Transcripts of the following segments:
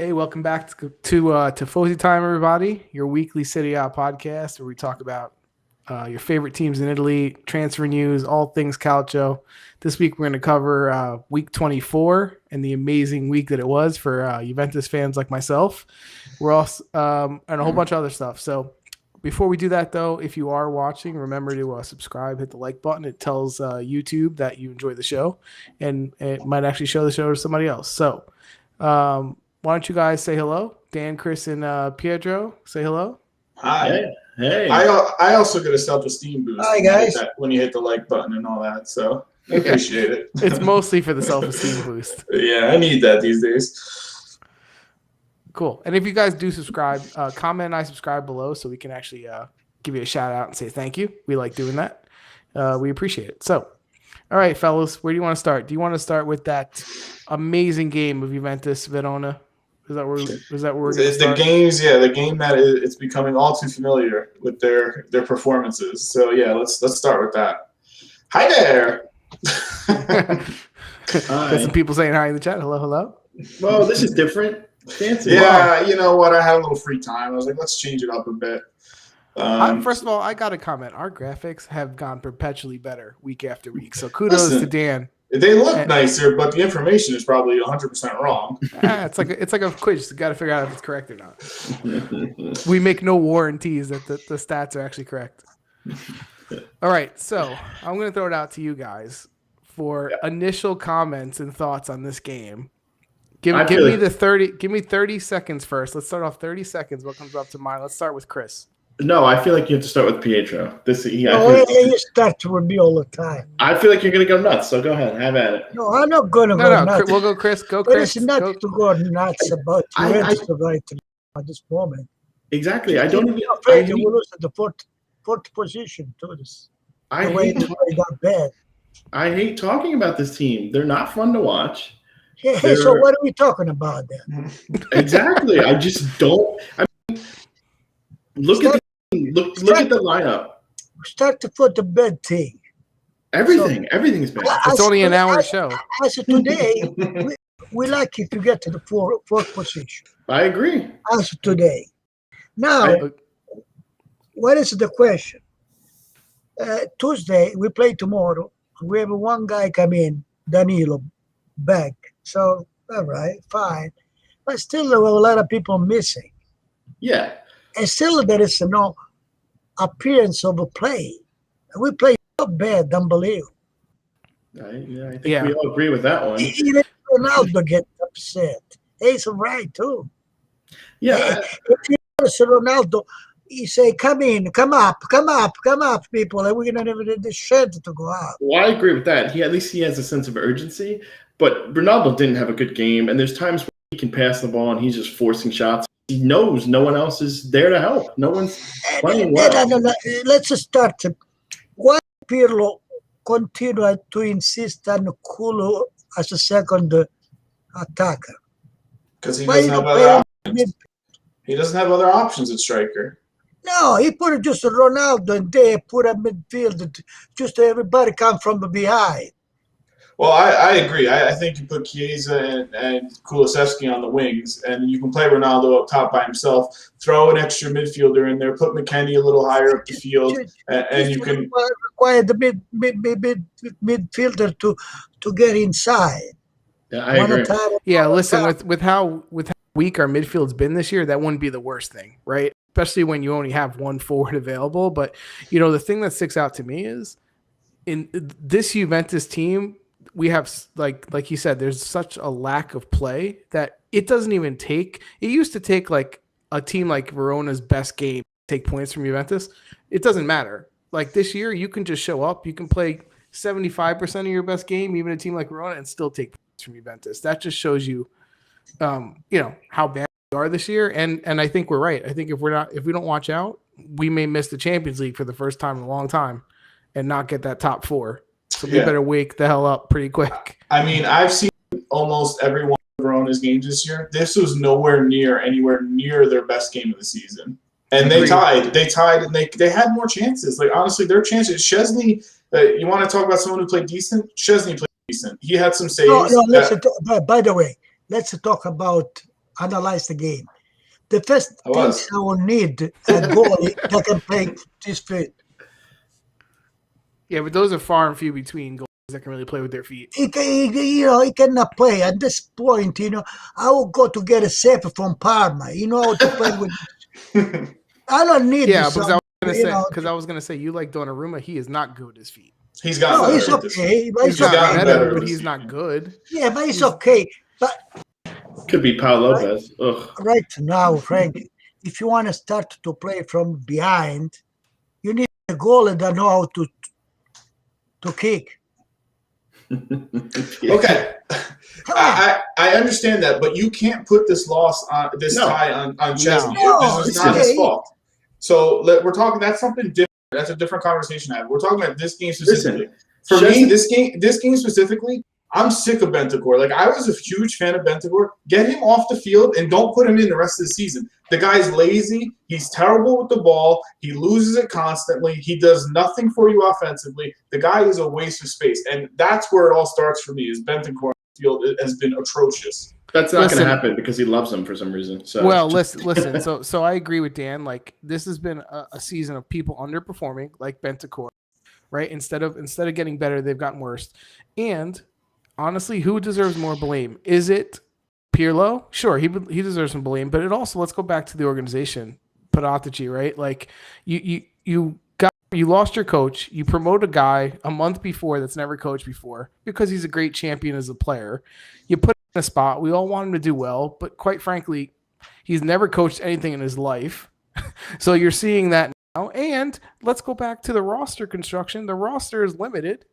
Hey, welcome back to Tifosi Time, everybody. Your weekly Serie A podcast where we talk about your favorite teams in Italy, transfer news, all things calcio. This week we're going to cover week 24 and the amazing week that it was for Juventus fans like myself. We're also and a whole bunch of other stuff. So before we do that, though, if you are watching, remember to subscribe, hit the like button. It tells YouTube that you enjoy the show, and it might actually show the show to somebody else. So why don't you guys say hello? Dan, Chris, and Pietro, say hello. Hi. Hey. I also get a self-esteem boost. Hi, guys. When you hit the like button and all that, so I appreciate it. It's mostly for the self-esteem boost. Yeah, I need that these days. Cool. And if you guys do subscribe, comment and I subscribe below so we can actually give you a shout out and say thank you. We like doing that. We appreciate it. So, all right, fellas, where do you want to start? Do you want to start with that amazing game of Juventus Verona? Is that where we're going to start? The game that it's becoming all too familiar with their performances. So yeah, let's start with that. Hi there. Got some people saying hi in the chat. Hello, hello. Well, this is different. Fancy. Yeah, you know what? I had a little free time. I was like, let's change it up a bit. First of all, I got to comment. Our graphics have gone perpetually better week after week. So kudos to Dan. They look nicer, but the information is probably 100% wrong. It's like a quiz. You got to figure out if it's correct or not. We make no warranties that the stats are actually correct. All right, so I'm going to throw it out to you guys for initial comments and thoughts on this game. Give me 30 seconds first. Let's start off 30 seconds. What comes up to mind? Let's start with Chris. No, I feel like you have to start with Pietro. You start with me all the time. I feel like you're going to go nuts, so go ahead. Have at it. No, I'm not going to go nuts. We'll go Chris. Go Chris. It's not to go nuts about Juventus right at this moment. Exactly. I don't even. Afraid you will lose at the fourth position to this. I got bad. I hate talking about this team. They're not fun to watch. Hey, so what are we talking about then? Exactly. I just don't. Look at the lineup. Start to put the bed thing. Everything's bad. It's only an hour show. As of today, we like it to get to the fourth position. I agree. As of today. Now, what is the question? Tuesday, we play tomorrow. We have one guy come in, Danilo, back. So, all right, fine. But still, there were a lot of people missing. Yeah. And still, there is no appearance of a play. We play so bad, unbelievable. I think we all agree with that one. Even Ronaldo gets upset. He's right, too. Yeah. If you notice Ronaldo, he say, come up, people. And we're going to have the strength to go out. Well, I agree with that. At least he has a sense of urgency. But Ronaldo didn't have a good game. And there's times when he can pass the ball and he's just forcing shots. He knows no one else is there to help. No one's playing well. Let's start. Why Pirlo continue to insist on Kulu as a second attacker? Because he doesn't have other options. He doesn't have other options at striker. No, he put just Ronaldo and they put a midfield. Just everybody come from behind. Well, I agree. I think you put Chiesa and Kulusevski on the wings, and you can play Ronaldo up top by himself. Throw an extra midfielder in there. Put McKennie a little higher up the field, and you can require the midfielder to get inside. Yeah, I agree. Yeah, listen, with how weak our midfield's been this year, that wouldn't be the worst thing, right? Especially when you only have one forward available. But the thing that sticks out to me is in this Juventus team. We have, like you said, there's such a lack of play that it doesn't even take. It used to take like a team like Verona's best game to take points from Juventus. It doesn't matter. Like this year, you can just show up. You can play 75% of your best game, even a team like Verona, and still take points from Juventus. That just shows you, how bad we are this year. And I think we're right. I think if we don't watch out, we may miss the Champions League for the first time in a long time, and not get that top four. So we better wake the hell up pretty quick. I mean, I've seen almost every one of Verona's games this year. This was anywhere near their best game of the season. And they tied, and they had more chances. Like, honestly, their chances. Szczesny, you want to talk about someone who played decent? Szczesny played decent. He had some saves. By the way, let's talk about analyze the game. The first I was. thing I will need a goalie that can play his feet. Yeah, but those are far and few between goalies that can really play with their feet. He cannot play. At this point, I will go to get a safe from Parma. How to play with. I don't need. Yeah, because I was gonna say you like Donnarumma. He is not good with his feet. He's got he's okay. But He's gotten better, but he's not good. Yeah, but he's okay. But Could be Paul Lopez. Ugh. right now, Frank, if you want to start to play from behind, you need a goalie that know how to kick. Okay. I understand that, but you can't put this loss on tie on Chesney. No, this is not his fault. So we're talking. That's something different. That's a different conversation. We're talking about this game specifically. Me, this game specifically, I'm sick of Bentancur. Like, I was a huge fan of Bentancur. Get him off the field and don't put him in the rest of the season. The guy's lazy. He's terrible with the ball. He loses it constantly. He does nothing for you offensively. The guy is a waste of space, and that's where it all starts for me. Is Bentancur on the field has been atrocious. That's not going to happen because he loves them for some reason. So listen. So I agree with Dan. Like, this has been a season of people underperforming, like Bentancur, right? Instead of getting better, they've gotten worse. And honestly, who deserves more blame? Is it Pirlo? Sure, he deserves some blame, but it also, let's go back to the organization, Paratici, right? Like, you lost your coach, you promote a guy a month before that's never coached before because he's a great champion as a player. You put him in a spot. We all want him to do well, but quite frankly, he's never coached anything in his life. So you're seeing that now. And let's go back to the roster construction. The roster is limited.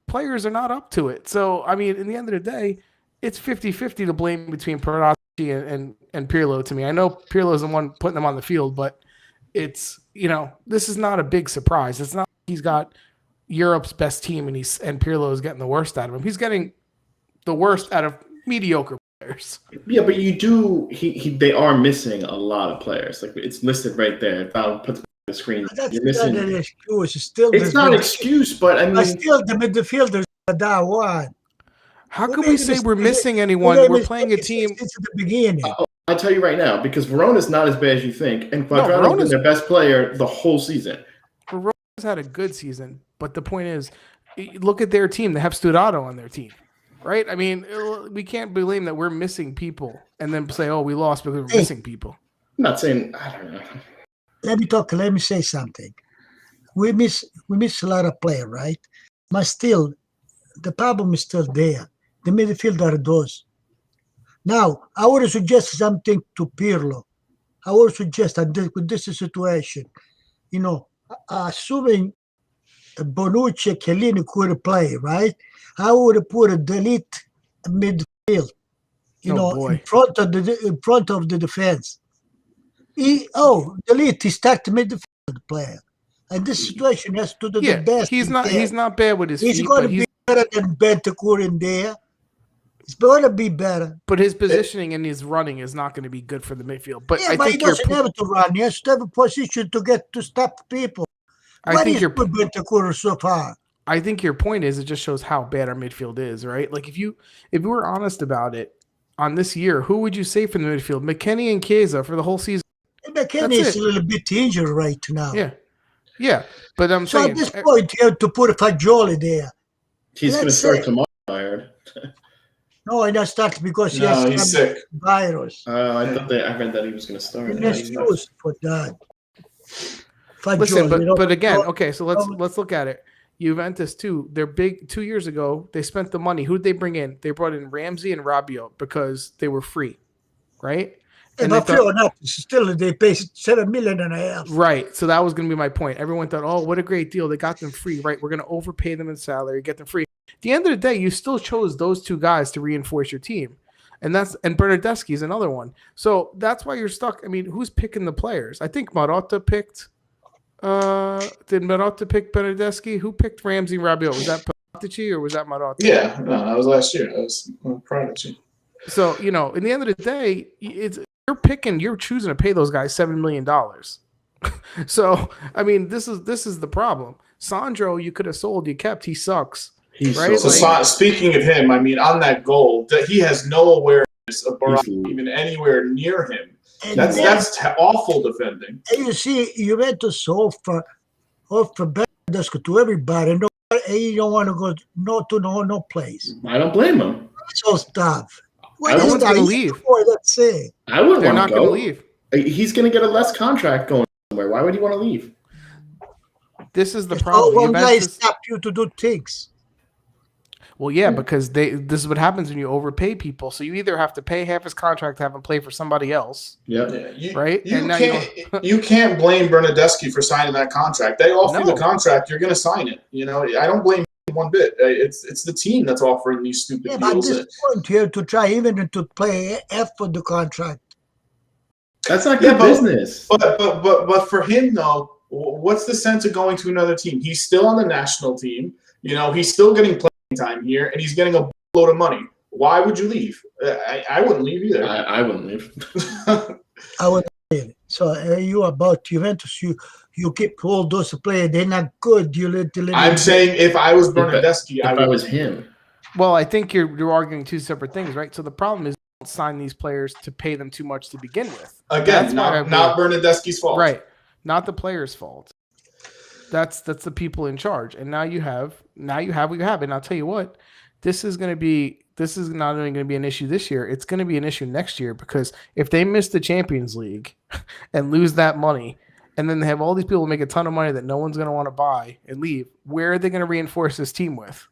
Players are not up to it. So, I mean, in the end of the day, it's 50-50 to blame between Paratici and Pirlo to me. I know Pirlo is the one putting them on the field, but it's, this is not a big surprise. It's not like he's got Europe's best team and Pirlo is getting the worst out of him. He's getting the worst out of mediocre players. Yeah, but they are missing a lot of players. Like, it's listed right there. I'll put the screen. That's not an excuse. It's not an excuse, but I mean, still the midfielders are that one. How can we say we're missing anyone? We're playing a team since the beginning. I'll tell you right now, because Verona's not as bad as you think, and Quadrado's been their best player the whole season. Verona's had a good season, but the point is, look at their team. They have Sturaro on their team, right? I mean, we can't blame that we're missing people and then say, "Oh, we lost because we're missing people." I'm not saying, I don't know. Let me say something. We miss a lot of players, right? But still, the problem is still there. The midfield are those. Now, I would suggest something to Pirlo. I would suggest that with this situation, assuming Bonucci and Chiellini could play, right? I would put a delete midfield, in front of the defense. Delete. He start midfield player, and this situation has to do the best. He's not bad with his feet. He's going to be better than Bentancur in there. It's going to be better. But his positioning and his running is not going to be good for the midfield. But I think he doesn't have to run. He has to have a position to stop people. What is good Bentancur so far? I think your point is it just shows how bad our midfield is, right? Like, if you were honest about it, on this year, who would you say from the midfield? McKennie and Chiesa for the whole season. McKennie is a little bit injured right now. Yeah. But I'm saying, at this point, you have to put Fagioli there. He's going to start tomorrow, I heard. No, he not start because he's sick. Virus. I read that he was going to start. An excuse for that. Listen, but again, okay, so let's look at it. Juventus too. They're big. 2 years ago, they spent the money. Who did they bring in? They brought in Ramsey and Rabiot because they were free, right? And still they paid $7.5 million. Right. So that was going to be my point. Everyone thought, "Oh, what a great deal! They got them free." Right? We're going to overpay them in salary, get them free. At the end of the day, you still chose those two guys to reinforce your team, and Bernardeschi is another one. So that's why you're stuck. I mean, who's picking the players? I think Marotta picked. Did Marotta pick Bernardeschi? Who picked Ramsey and Rabiot? Was that Paratici or was that Marotta? Yeah, no, that was last year. That was Paratici. So in the end of the day, you're choosing to pay those guys $7 million. So I mean, this is the problem. Sandro, you could have sold, you kept. He sucks. Right? So speaking of him, I mean, on that goal, that he has no awareness of Verona even anywhere near him. And That's awful defending. And you see, Juventus offer Bernardeschi to everybody. No, you don't want to go no place. I don't blame him. So tough. No one's going to leave. That's it. I wouldn't They're want not to going go. to leave. He's going to get a less contract going somewhere. Why would he want to leave? This is the problem. One guy Juventus, stop you to do things. well, yeah, because this is what happens when you overpay people. So you either have to pay half his contract to have him play for somebody else, right? You can't blame Bernardeschi for signing that contract. They offer you the contract, you're going to sign it. I don't blame him one bit. It's the team that's offering these stupid deals. But at this point here to try even to play half of the contract. That's not good business. But for him though, what's the sense of going to another team? He's still on the national team. He's still getting playing time here, and he's getting a load of money. Why would you leave? I wouldn't leave either. I wouldn't leave. I would leave. So you about Juventus, you keep all those players. They're not good. I'm saying if I was Bernardeschi, if I was him. Well, I think you're arguing two separate things, right? So the problem is don't sign these players to pay them too much to begin with. Again, not Bernardeschi's fault. Right. Not the player's fault. That's the people in charge. And now you have what you have. And I'll tell you what, this is not only going to be an issue this year, it's going to be an issue next year, because if they miss the Champions League and lose that money, and then they have all these people make a ton of money that no one's going to want to buy and leave, where are they going to reinforce this team with?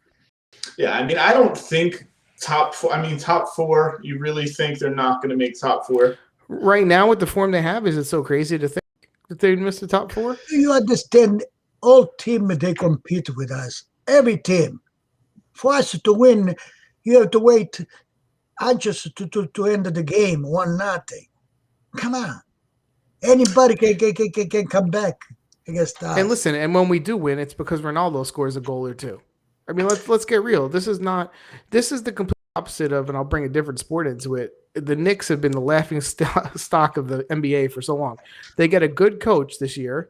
Yeah, I don't think top four. Top four, you really think they're not going to make top four? Right now, with the form they have, is it so crazy to think that they'd miss the top four? Do you understand? All team they compete with us. Every team. For us to win, you have to wait anxious to end the game 1-0. Come on. Anybody can come back against us. And listen, and when we do win, it's because Ronaldo scores a goal or two. Let's get real. This is the complete opposite of, and I'll bring a different sport into it. The Knicks have been the laughing stock of the NBA for so long. They get a good coach this year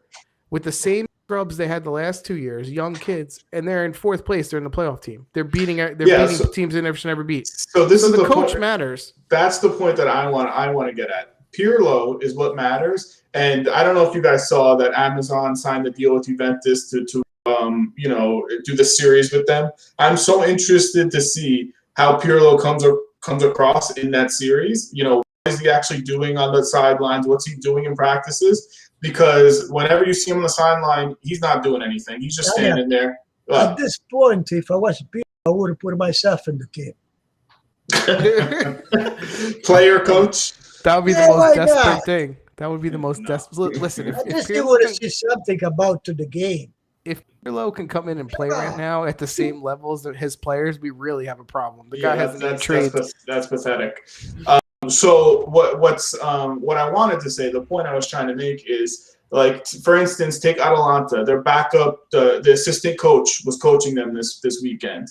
with the same scrubs they had the last 2 years, young kids, and they're in fourth place. They're in the playoff team. They're beating teams they never should ever beat. So the coach point, matters. That's the point that I want to get at. Pirlo is what matters. And I don't know if you guys saw that Amazon signed the deal with Juventus to do the series with them. I'm so interested to see how Pirlo comes across in that series. What is he actually doing on the sidelines? What's he doing in practices? Because whenever you see him on the sideline, he's not doing anything. He's just standing there. At this point, if I was Pirlo, I would have put myself in the team. Player coach. That would be the most desperate thing. That would be the most desperate. Listen, I just want to see something about the game. If Pirlo can come in and play right now at the same level as his players, we really have a problem. The guy hasn't even traded. That's pathetic. So what I wanted to say, the point I was trying to make is, like, for instance, take Atalanta. Their backup, the assistant coach was coaching them this weekend.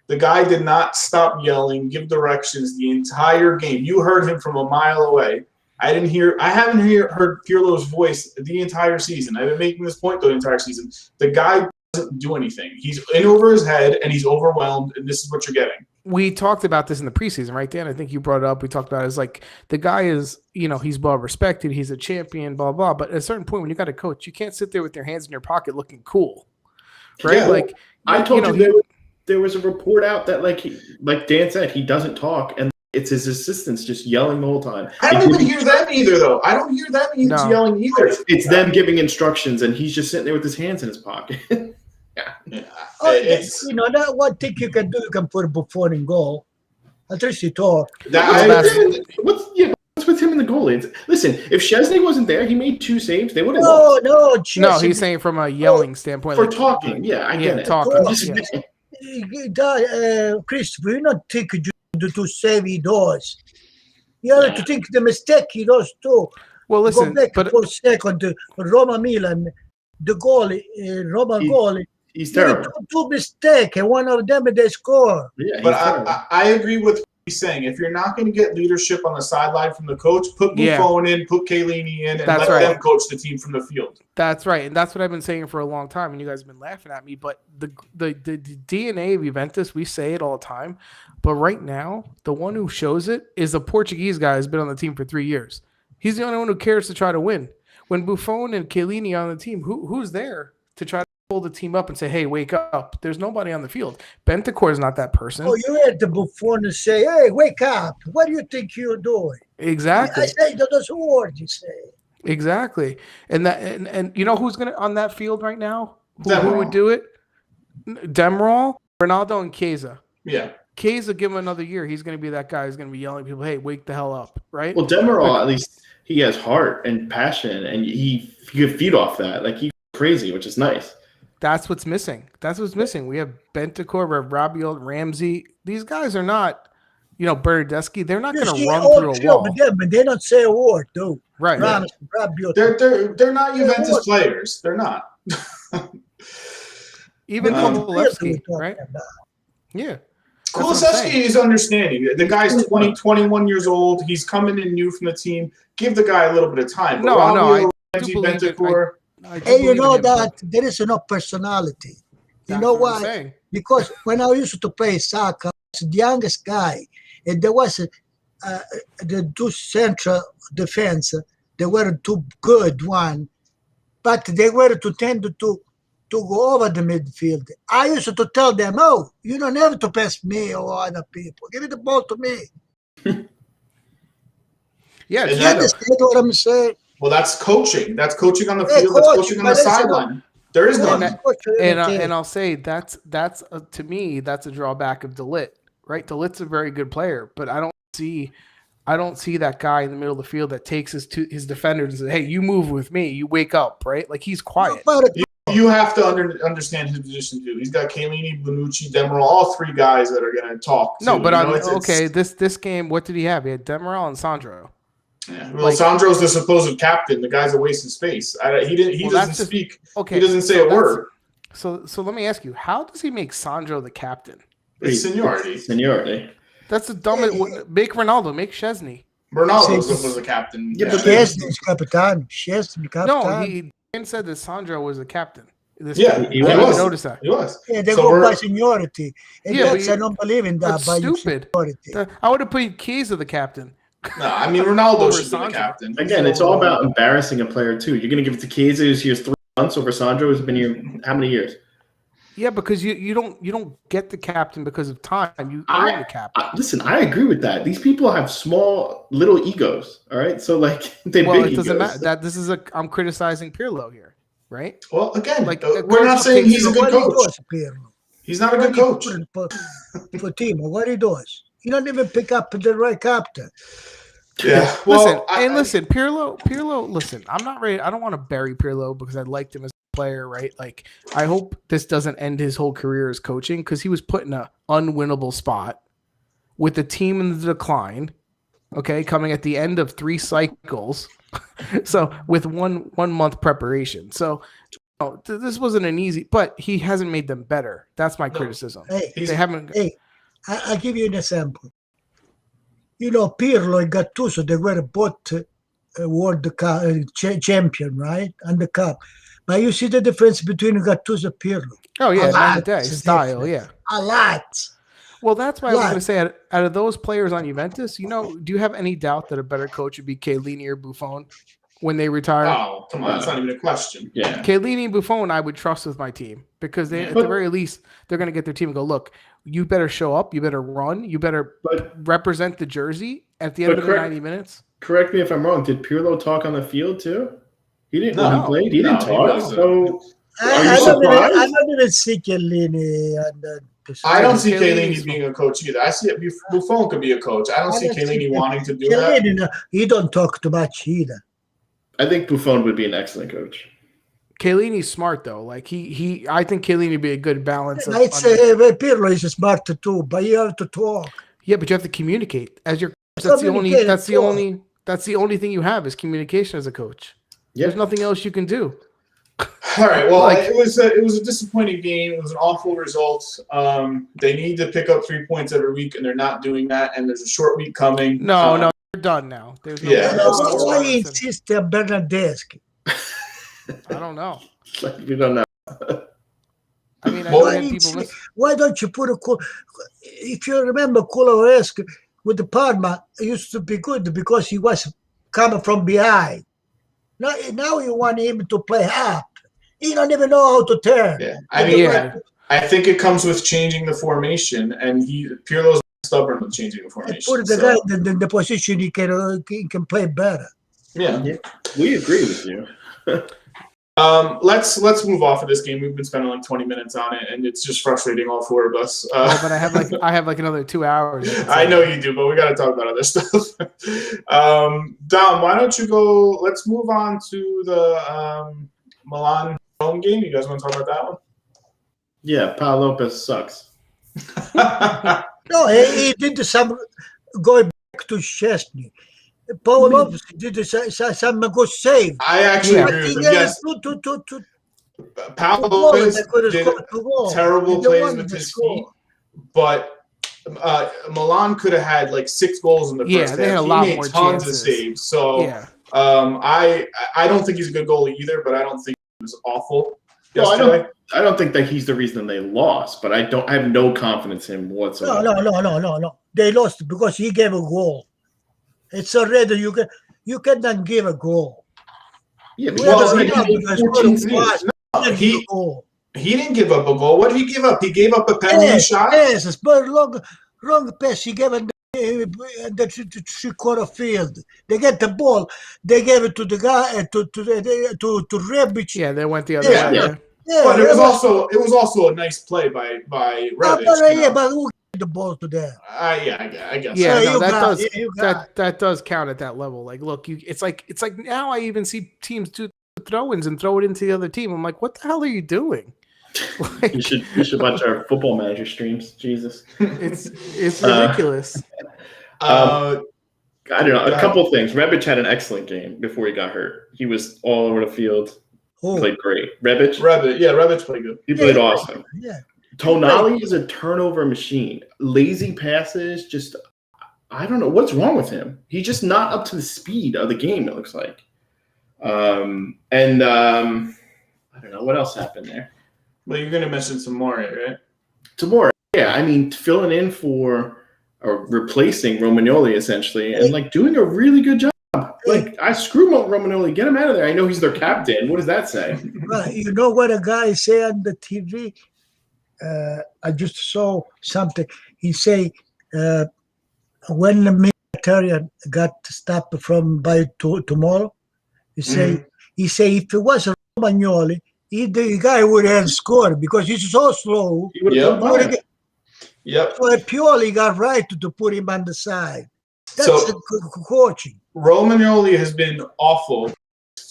The guy did not stop yelling, give directions the entire game. You heard him from a mile away. I haven't heard Pirlo's voice the entire season. I've been making this point the entire season. The guy doesn't do anything. He's in over his head and he's overwhelmed, and this is what you're getting. We talked about this in the preseason, right, Dan? I think you brought it up. We talked about it. It's like the guy is, he's well respected. He's a champion, blah, blah. But at a certain point when you got a coach, you can't sit there with your hands in your pocket looking cool, right? Yeah. Like I told you there was a report out that, like Dan said, he doesn't talk, and it's his assistants just yelling the whole time. I don't even hear them either, though. I don't hear them yelling either. It's them giving instructions, and he's just sitting there with his hands in his pocket. Yeah. That one thing you can do, you can put Buffon in goal. At least you talk. What's with him in the goal? Listen, if Szczesny wasn't there, he made 2 saves. They would have lost. No, he's saying from a yelling standpoint. For talking, I get it. Talking. Christopher, you not think to save he does. You have to think the mistake he does too. Well, listen, go back for a second to Roma Milan, the goal, goal. He's terrible. Two mistakes, and one of them they score. Yeah, but I agree with he's saying. If you're not going to get leadership on the sideline from the coach, put Buffon in, put Chiellini in, and let them coach the team from the field. That's right, and that's what I've been saying for a long time, and you guys have been laughing at me. But the DNA of Juventus, we say it all the time, but right now, the one who shows it is a Portuguese guy who's been on the team for 3 years. He's the only one who cares to try to win. When Buffon and Chiellini are on the team, who's there to try to pull the team up and say, hey, wake up? There's nobody on the field. Bentancur is not that person. Oh, you had the Buffon say, hey, wake up. What do you think you're doing? Exactly. I say those words, you say. Exactly. And you know who's going to on that field right now? Who would do it? Demiral, Ronaldo, and Chiesa. Yeah. Chiesa, give him another year. He's going to be that guy who's going to be yelling at people, hey, wake the hell up, right? Well, Demiral, at least he has heart and passion, and he could feed off that. Like, he's crazy, which is nice. That's what's missing. We have Bentancur, we have Rabiot, Ramsey. These guys are not, Bernardeschi. They're not going to run through a wall. But they don't say a word, though. Right. Rabiot. They're not Juventus players. They're not. Even Kulusevski, right? Yeah. Kulusevski is understanding. The guy's 20, 21 years old. He's coming in new from the team. Give the guy a little bit of time. I you know that there is no personality. You know why? Because when I used to play soccer, I was the youngest guy, and there was the two central defense. They were too good one, but they were to tend to go over the midfield. I used to tell them, "Oh, you don't have to pass me or other people. Give the ball to me." Yeah, you understand what I'm saying? Well, that's coaching. That's coaching on the field. That's coaching on the sideline. There is none. And I'll say that's to me that's a drawback of De Ligt, right? De Ligt's a very good player, but I don't see that guy in the middle of the field that takes his defenders and says, "Hey, you move with me. You wake up," right? Like he's quiet. You have to understand his position too. He's got Chiellini, Bonucci, Demiral, all three guys that are going to talk. No, but this game, what did he have? He had Demiral and Sandro. Yeah. Well, Sandro's the supposed captain. The guy's a waste of space. He doesn't speak. Okay, he doesn't say a word. So let me ask you, how does he make Sandro the captain? It's seniority. That's the dumbest. Make Ronaldo. Make Chesney. Ronaldo was the captain. Yeah, but Chesney's captain. No, he said that Sandro was the captain. He was. Notice that. He was. Yeah, they go by seniority. And I don't believe in that. That's stupid. I would have put Chiesa the captain. No, I mean Ronaldo should be the captain. Again, it's all about embarrassing a player too. You're going to give it to Chiesa, who's here 3 months, over Sandro, who's been here how many years? Yeah, because you don't get the captain because of time. You earn the captain. Listen, I agree with that. These people have small little egos. All right, so like it doesn't matter. That I'm criticizing Pirlo here, right? Well, again, we're not saying he's a good coach. He's not a good coach. For team, what he does, he don't even pick up the right captain. Yeah. Well, listen, Pirlo. Listen, I'm not ready. I don't want to bury Pirlo because I liked him as a player, right? Like, I hope this doesn't end his whole career as coaching because he was put in an unwinnable spot with the team in the decline. Okay, coming at the end of 3 cycles, so with one month preparation. So this wasn't an easy, but he hasn't made them better. That's my criticism. They haven't. I'll give you an example. Pirlo and Gattuso, they were both world champion, right? And the cup. But you see the difference between Gattuso and Pirlo. Oh, yeah, night and day. Style, yeah. A lot. Well, that's why I was going to say, out of those players on Juventus, do you have any doubt that a better coach would be Chiellini or Buffon when they retire? Oh, come on. That's not even a question. Yeah. Chiellini and Buffon, I would trust with my team because at the very least, they're going to get their team and go, look, you better show up. You better run. You better represent the jersey at the end of the 90 minutes. Correct me if I'm wrong. Did Pirlo talk on the field too? He didn't. No, when he played. He didn't talk. So I don't even see Chiellini. I don't see Chiellini being a coach either. I see Buffon could be a coach. I don't see Chiellini wanting to do that. He don't talk too much either. I think Buffon would be an excellent coach. Chiellini's smart though. Like I think Chiellini would be a good balance. I'd say Pirlo is smart too, but you have to talk. Yeah, but you have to communicate as your. That's the only thing you have is communication as a coach. Yeah. There's nothing else you can do. All right. Well, Like- it was a disappointing game. It was an awful result. They need to pick up 3 points every week, and they're not doing that. And there's a short week coming. No, they're done now. There's no Yeah. more Why Robinson. insist on Bernardeschi? I don't know. We don't know. I mean, I Well, know we had people listen. Why don't you put if you remember Kularescu with the Parma, it used to be good because he was coming from behind. Now you want him to play up. He don't even know how to turn. Yeah. I think it comes with changing the formation, and Pirlo's stubborn with changing the formation. Put the guy in the position he can play better. Yeah. We agree with you. Let's move off of this game. We've been spending like 20 minutes on it, and it's just frustrating, all four of us. But I have like another 2 hours. I know you do, but we got to talk about other stuff. Dom, why don't you go? Let's move on to the Milan home game. You guys want to talk about that one? Yeah, Pau Lopez sucks. No, he did some going back to Chesney. Paul Lopez did some good save. I actually agree with him. Yes, Pau Lopez did terrible plays with his feet, but Milan could have had like 6 goals in the first half. They had a lot more tons chances. of saves. So Yeah. I don't think he's a good goalie either, but I don't think he was awful. Well, I don't think that he's the reason they lost, but I have no confidence in him whatsoever. No. They lost because he gave a goal. It's already you cannot give a goal. Yeah, Well, He he didn't give up a goal. What did he give up? He gave up a penalty shot. Yes, but wrong pass. He gave it the 3-quarter field. They get the ball. They gave it to the guy to Rebic. Yeah, they went the other Yeah. way. Yeah. Yeah, But it was also a nice play by Rebic. but who gave the ball to them? I guess. Yeah, So that does count at that level. Like, look, it's like now I even see teams do throw-ins and throw it into the other team. I'm like, what the hell are you doing? Like, You should watch our Football Manager streams. Jesus, it's ridiculous. I don't know. A couple of things. Rebic had an excellent game before he got hurt. He was all over the field. Who? Played great. Rebic Rebic played good. He played awesome. Yeah. Tonali is a turnover machine. Lazy passes, just I don't know what's wrong with him. He's just not up to the speed of the game, it looks like. I don't know what else happened there. Well, you're going to mention some more, right? Tomorrow, yeah. I mean, filling in for or replacing Romagnoli essentially, and like doing a really good job. Like I screw Romagnoli, get him out of there. I know he's their captain. What does that say? Well, you know what a guy say on the TV? I just saw something. He say when the military got stopped from by tomorrow, he say if it was Romagnoli, the guy would have scored because he's so slow. He would have done fine. Yep. So Pioli got right to put him on the side. That's So- coaching. Romagnoli has been awful.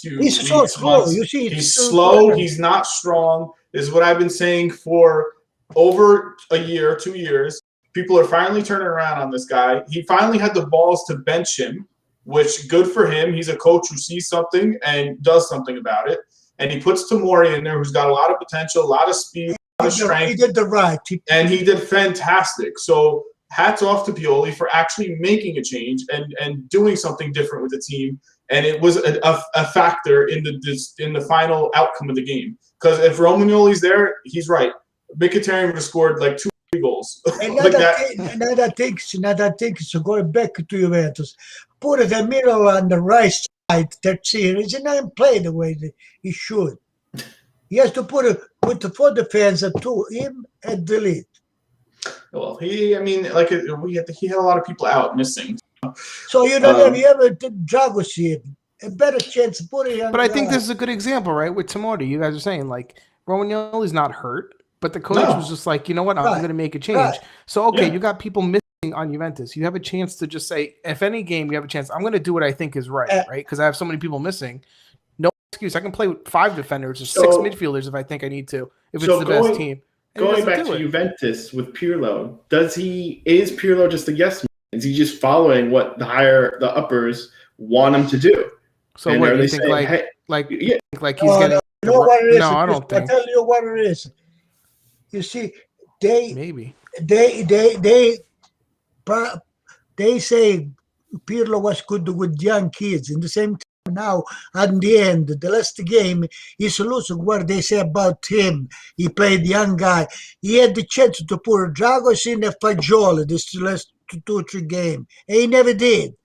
He's so slow. You see, He's slow. He's not strong. This is what I've been saying for over a year, 2 years. People are finally turning around on this guy. He finally had the balls to bench him, which good for him. He's a coach who sees something and does something about it. And he puts Tomori in there, who's got a lot of potential, a lot of speed, a lot of strength. He did the right. And he did fantastic. So hats off to Pioli for actually making a change and doing something different with the team. And it was a factor in the final outcome of the game. Because if Romagnoli's there, he's right. Mkhitaryan would have scored like 2 goals. Another thing is going back to Juventus. Put the middle on the right side that series and then play the way he should. He has to put the 4 defense to him and delete. Well, he had a lot of people out missing. So you don't have you ever Dragoshin a better chance to put it on. But I think this is a good example, right? With Tomori, you guys are saying like Romagnoli's not hurt, but the coach was just like, you know what, I'm going to make a change. Right. So you got people missing on Juventus. You have a chance to just say, if any game you have a chance, I'm going to do what I think is right, right? Because I have so many people missing. No excuse. I can play with 5 defenders or 6 midfielders if I think I need to. If it's the best team. Going back to Juventus with Pirlo, is Pirlo just a yes man? Is he just following what the uppers want him to do? So and what are do you they think? saying, Like, hey, Like Yeah. like he's No, getting. you know what it is? No, I don't I'll think. tell you what it is. You see, they Maybe. pro- they say Pirlo was good with young kids. In the same time now, at the end, the last game, is losing what they say about him. He played young guy. He had the chance to put Dragos in a Fagioli this last 2 or 3 game. And he never did.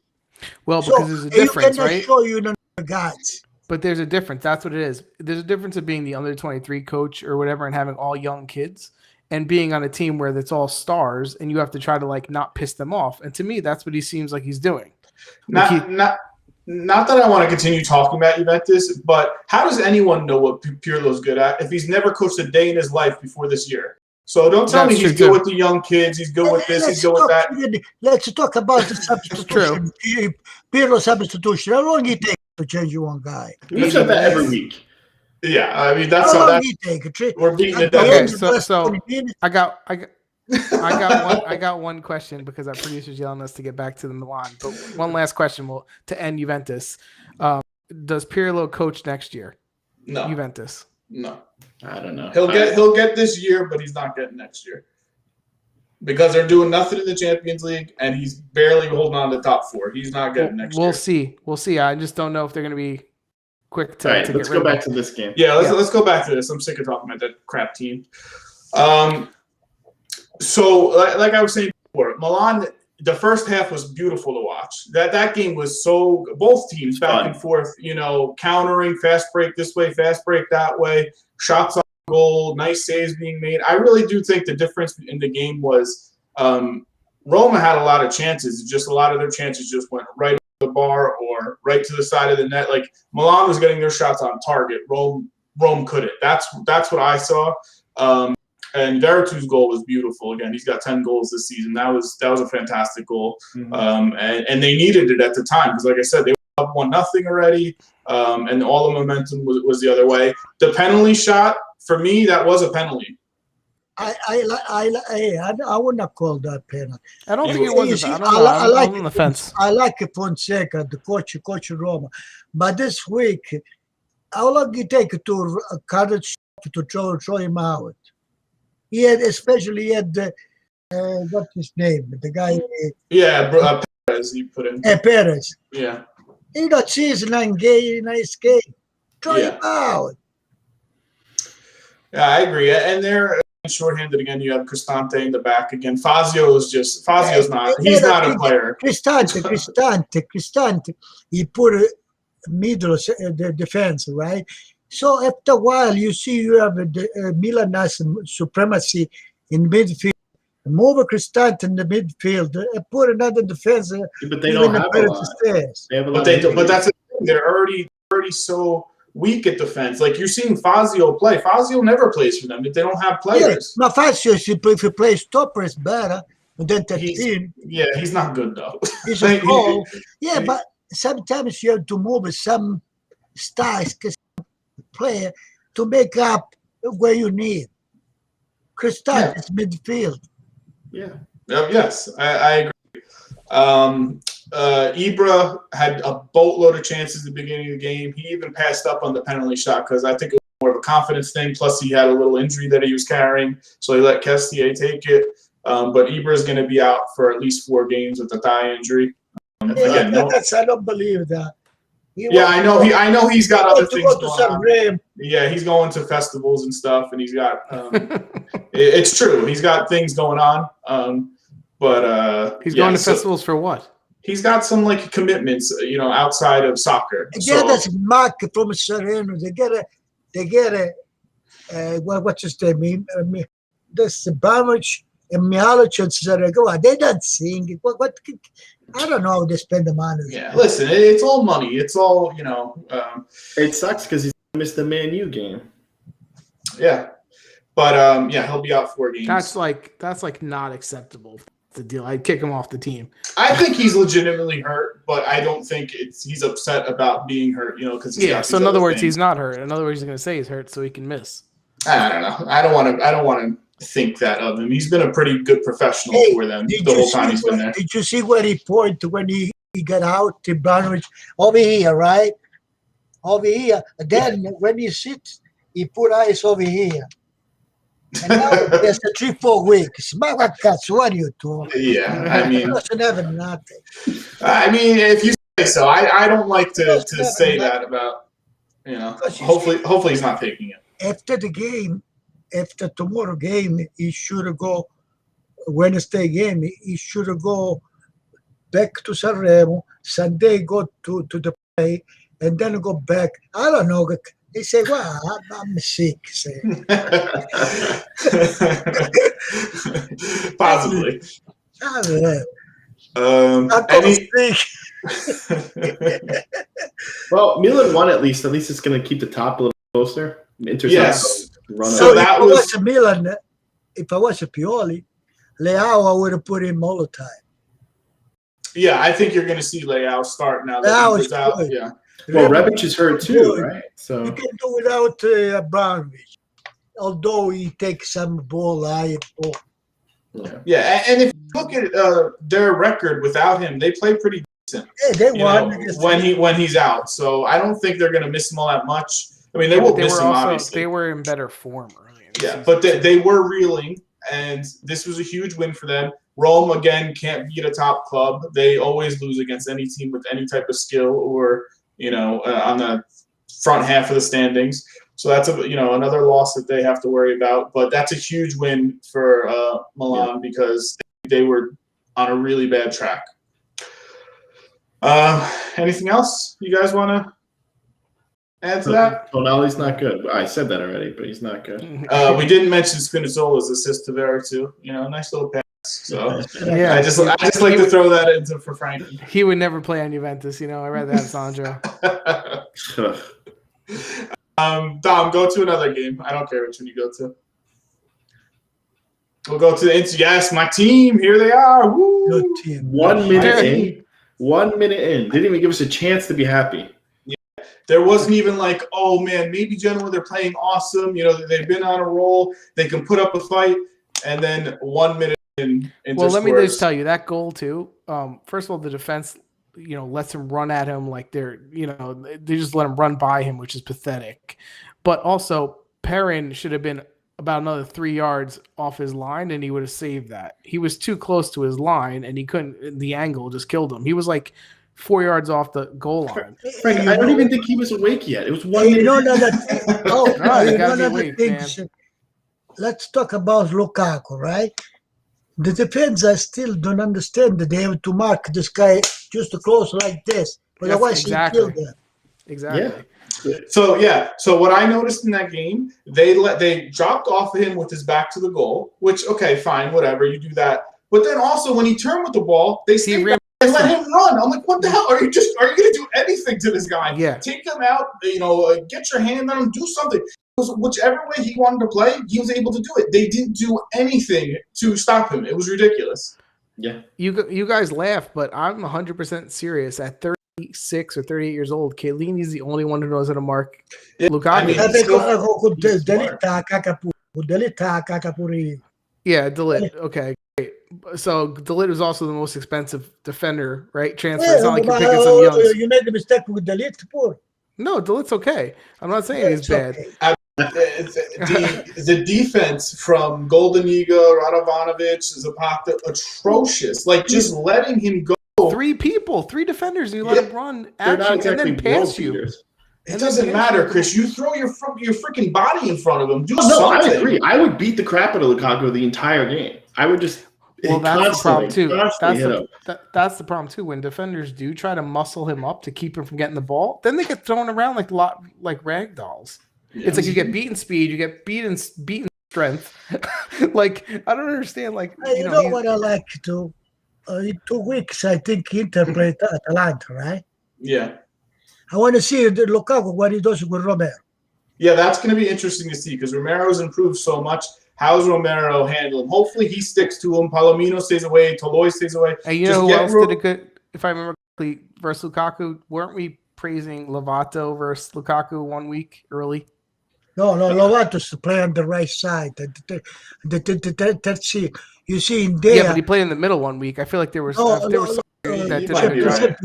Well, So because there's a you difference, cannot right? show you the guys. But there's a difference. That's what it is. There's a difference of being the under 23 coach or whatever and having all young kids and being on a team where it's all stars and you have to try to like not piss them off. And to me, that's what he seems like he's doing. Not that I want to continue talking about Juventus, but how does anyone know what Pirlo's good at if he's never coached a day in his life before this year? So don't tell me he's good with the young kids. He's good with this. He's good with that. Let's talk about the substitution. Pirlo substitution. How long it take to change one guy? We said that every week. Yeah, I mean that's How all. long it take? We're beating it Okay, down. so I got one question because our producer's yelling at us to get back to the Milan. But one last question to end Juventus. Does Pirlo coach next year? No. Juventus. No. I don't know. He'll get this year, but he's not getting next year. Because they're doing nothing in the Champions League and he's barely holding on to the top 4. He's not getting next year. We'll see. I just don't know if they're gonna be quick to, all right, to let's get rid go of back to this game. Yeah, let's go back to this. I'm sick of talking about that crap team. So like I was saying before, Milan, the first half was beautiful to watch. That game was so both teams back and forth, countering, fast break this way, fast break that way, shots on goal, nice saves being made. I really do think the difference in the game was Roma had a lot of chances. Just a lot of their chances just went right over the bar or right to the side of the net. Like Milan was getting their shots on target. Rome couldn't. That's what I saw. And Veritu's goal was beautiful. Again, he's got 10 goals this season. That was a fantastic goal. Mm-hmm. And they needed it at the time because, like I said, they were up 1-0 already, and all the momentum was the other way. The penalty shot, for me, that was a penalty. I would not call that penalty. I don't think it was. I don't know. I'm on the fence. I like Fonseca, the coach of Roma, but this week, how long it take to throw him out? He had what's his name? The guy. Yeah, Perez. He put in. Perez. Yeah. He got season nice game. Throw him out. Yeah, I agree. And they're shorthanded again. You have Cristante in the back again. Fazio's not. He's not a player. Cristante. He put a middle the defense, right? So after a while, you see you have Milan has supremacy in midfield. Move Cristante in the midfield. Put another defense. But they don't have a lot. But that's the thing. They're already so weak at defense. Like you're seeing Fazio play. Fazio never plays for them if they don't have players. Yeah, Fazio, if you play stopper, is better than 13. Yeah, he's not good though. He's a goal. Yeah, but sometimes you have to move some styles, player to make up where you need. Cristante is midfield. Yeah. Yes, I agree. Ibra had a boatload of chances at the beginning of the game. He even passed up on the penalty shot because I think it was more of a confidence thing. Plus, he had a little injury that he was carrying, so he let Kessie take it. But Ibra is going to be out for at least 4 games with a thigh injury. I don't believe that. I know he's got other things going on. Yeah, he's going to festivals and stuff, and he's got. It's true. He's got things going on. But he's going to festivals for what? He's got some commitments, outside of soccer. That's Mark from Sereno. They get a what's his name? This Bamich and Mihalic and Serego. They don't sing. What? I don't know how they spend the money. Yeah, listen, it's all money. It's all It sucks because he's missed the Man U game. Yeah, but he'll be out 4 games. That's like not acceptable. The deal. I'd kick him off the team. I think he's legitimately hurt, but I don't think he's upset about being hurt. Because so in other words, he's not hurt. In other words, he's going to say he's hurt so he can miss. I don't know. I don't want to think that of him. He's been a pretty good professional for them the whole time he's been there. Did you see where he pointed when he got out to Ibrahimovic over here, right? over here. Then when he sits, he put eyes over here. And now there's a 3-4 weeks. But what are you talking? Yeah, I mean, Doesn't have nothing. if you say so, I don't like to Doesn't say have that about, Because you hopefully he's not taking it. After the game, after tomorrow game, he should go. Wednesday game, he should go back to Sanremo. Sunday go to the play, and then go back. I don't know. He say, "Well, I'm sick." Say. Possibly. I don't know. I'm sick. Well, Milan won at least. At least it's going to keep the top a little closer. Yes. Run So up. that if I was was a Milan, if I was a Pioli, Leao, I would have put him all the time. yeah. I think you're going to see Leao start now that Leao Inter's is out. good. Yeah. Well, Rebic is hurt too, right? So You can do without Abramovich, although he takes some ball, high ball. Yeah, and if you look at their record without him, they play pretty decent. Hey, they You won know, when he's out. So I don't think they're going to miss him all that much. I mean, they will miss him obviously. They were in better form early. Yeah, but they were reeling, and this was a huge win for them. Rome again can't beat a top club. They always lose against any team with any type of skill or on the front half of the standings. So that's another loss that they have to worry about. But that's a huge win for Milan because they were on a really bad track. Anything else you guys want to add to that? Tonali's not good. I said that already, but he's not good. We didn't mention Spinazzola's assist to Vera too. Nice little pass. So Yeah, I just like to throw that into for Frankie. He would never play on Juventus. I'd rather have Sandro. Dom, go to another game. I don't care which one you go to. We'll go to the yes, my team. Here they are. Woo! Good team. 1 minute in. 1 minute in. Didn't even give us a chance to be happy. Yeah. There wasn't even like, oh man, maybe Genoa, they're playing awesome. They've been on a roll. They can put up a fight. And then 1 minute in. Well, let me just tell you that goal too. First of all, the defense, lets him run at him like they just let him run by him, which is pathetic. But also, Perrin should have been about another 3 yards off his line, and he would have saved that. He was too close to his line, and he couldn't. The angle just killed him. He was like 4 yards off the goal line. Frank, I don't even think he was awake yet. It was 1 minute. Let's talk about Lukaku, right? The defense, I still don't understand that they have to mark this guy just close like this. Otherwise, he killed them. Exactly. Yeah. So what I noticed in that game, they dropped off of him with his back to the goal, which, okay, fine, whatever, you do that. But then also when he turned with the ball, they stayed back and let him run. I'm like, what the hell? Are you going to do anything to this guy? Yeah. Take him out, get your hand on him, do something. Whichever way he wanted to play, he was able to do it. They didn't do anything to stop him. It was ridiculous. Yeah. You guys laugh, but I'm 100% serious. At 36 or 38 years old, Chiellini's the only one who knows how to mark Lukaku. Yeah, De Ligt. Okay, great. So De Ligt was also the most expensive defender, right? Transfer. It's not like you're picking some youngs. You made the mistake with De Ligt, poor. No, De Ligt's okay. I'm not saying he's bad. Okay. The defense from Goldeniga, Radovanovic, Zapata, atrocious. Like just letting him go. Three defenders, and you let him run at you exactly and then pass you. It doesn't matter, Chris. You throw your freaking body in front of him. Do No, I something. agree. I would beat the crap out of Lukaku the entire game. I would just. Well, that's the problem too. That's That's the problem too. When defenders do try to muscle him up to keep him from getting the ball, then they get thrown around like rag dolls. Yeah. It's like you get beaten speed, you get beaten strength. Like I don't understand. Like you know what I like to. In 2 weeks, I think Inter played Atalanta, right? Yeah. I want to see Lukaku what he does with Romero. Yeah, that's going to be interesting to see because Romero's improved so much. How's Romero handle him? Hopefully he sticks to him. Palomino stays away. Toloi stays away. And you know who else did a good, if I remember correctly, versus Lukaku? Weren't we praising Lovato versus Lukaku 1 week early? No, Lovato's to play on the right side. That's it. You see in there. Yeah, but he played in the middle 1 week. I feel like there was something that didn't.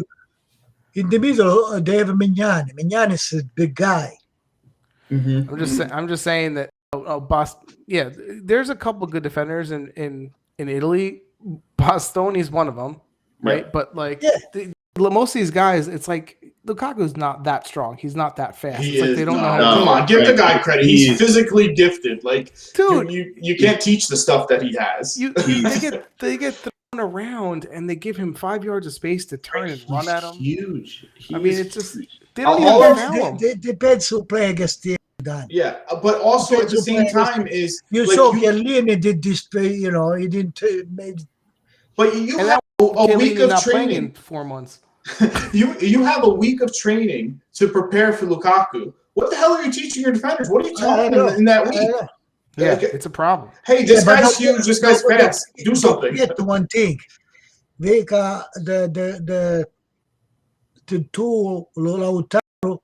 In the middle, they have Mignani. Mignani is a big guy. Mm-hmm. I'm just saying that. Yeah, there's a couple good defenders in Italy. Bastoni's one of them, right? Yeah. But like, Yeah. most of these guys, it's like Lukaku's not that strong. He's not that fast. He It's like is. they don't know No, how to come do on, it. give the guy credit. He's physically gifted. Like, Dude, you can't teach the stuff that he has. they get thrown around and they give him 5 yards of space to turn and run at him. Huge. I mean, it's just they don't even foul him. It depends who play against the done. Yeah, but also at the same time is you like saw Chiellini did this. You know, he didn't made. But you And have a week of not playing training. in 4 months. You have a week of training to prepare for Lukaku. What the hell are you teaching your defenders? What are you talking in that week? Yeah, it's a problem. Hey, this guy's huge. This guy's fast. Do something. Get one thing. They got the two Lautaro,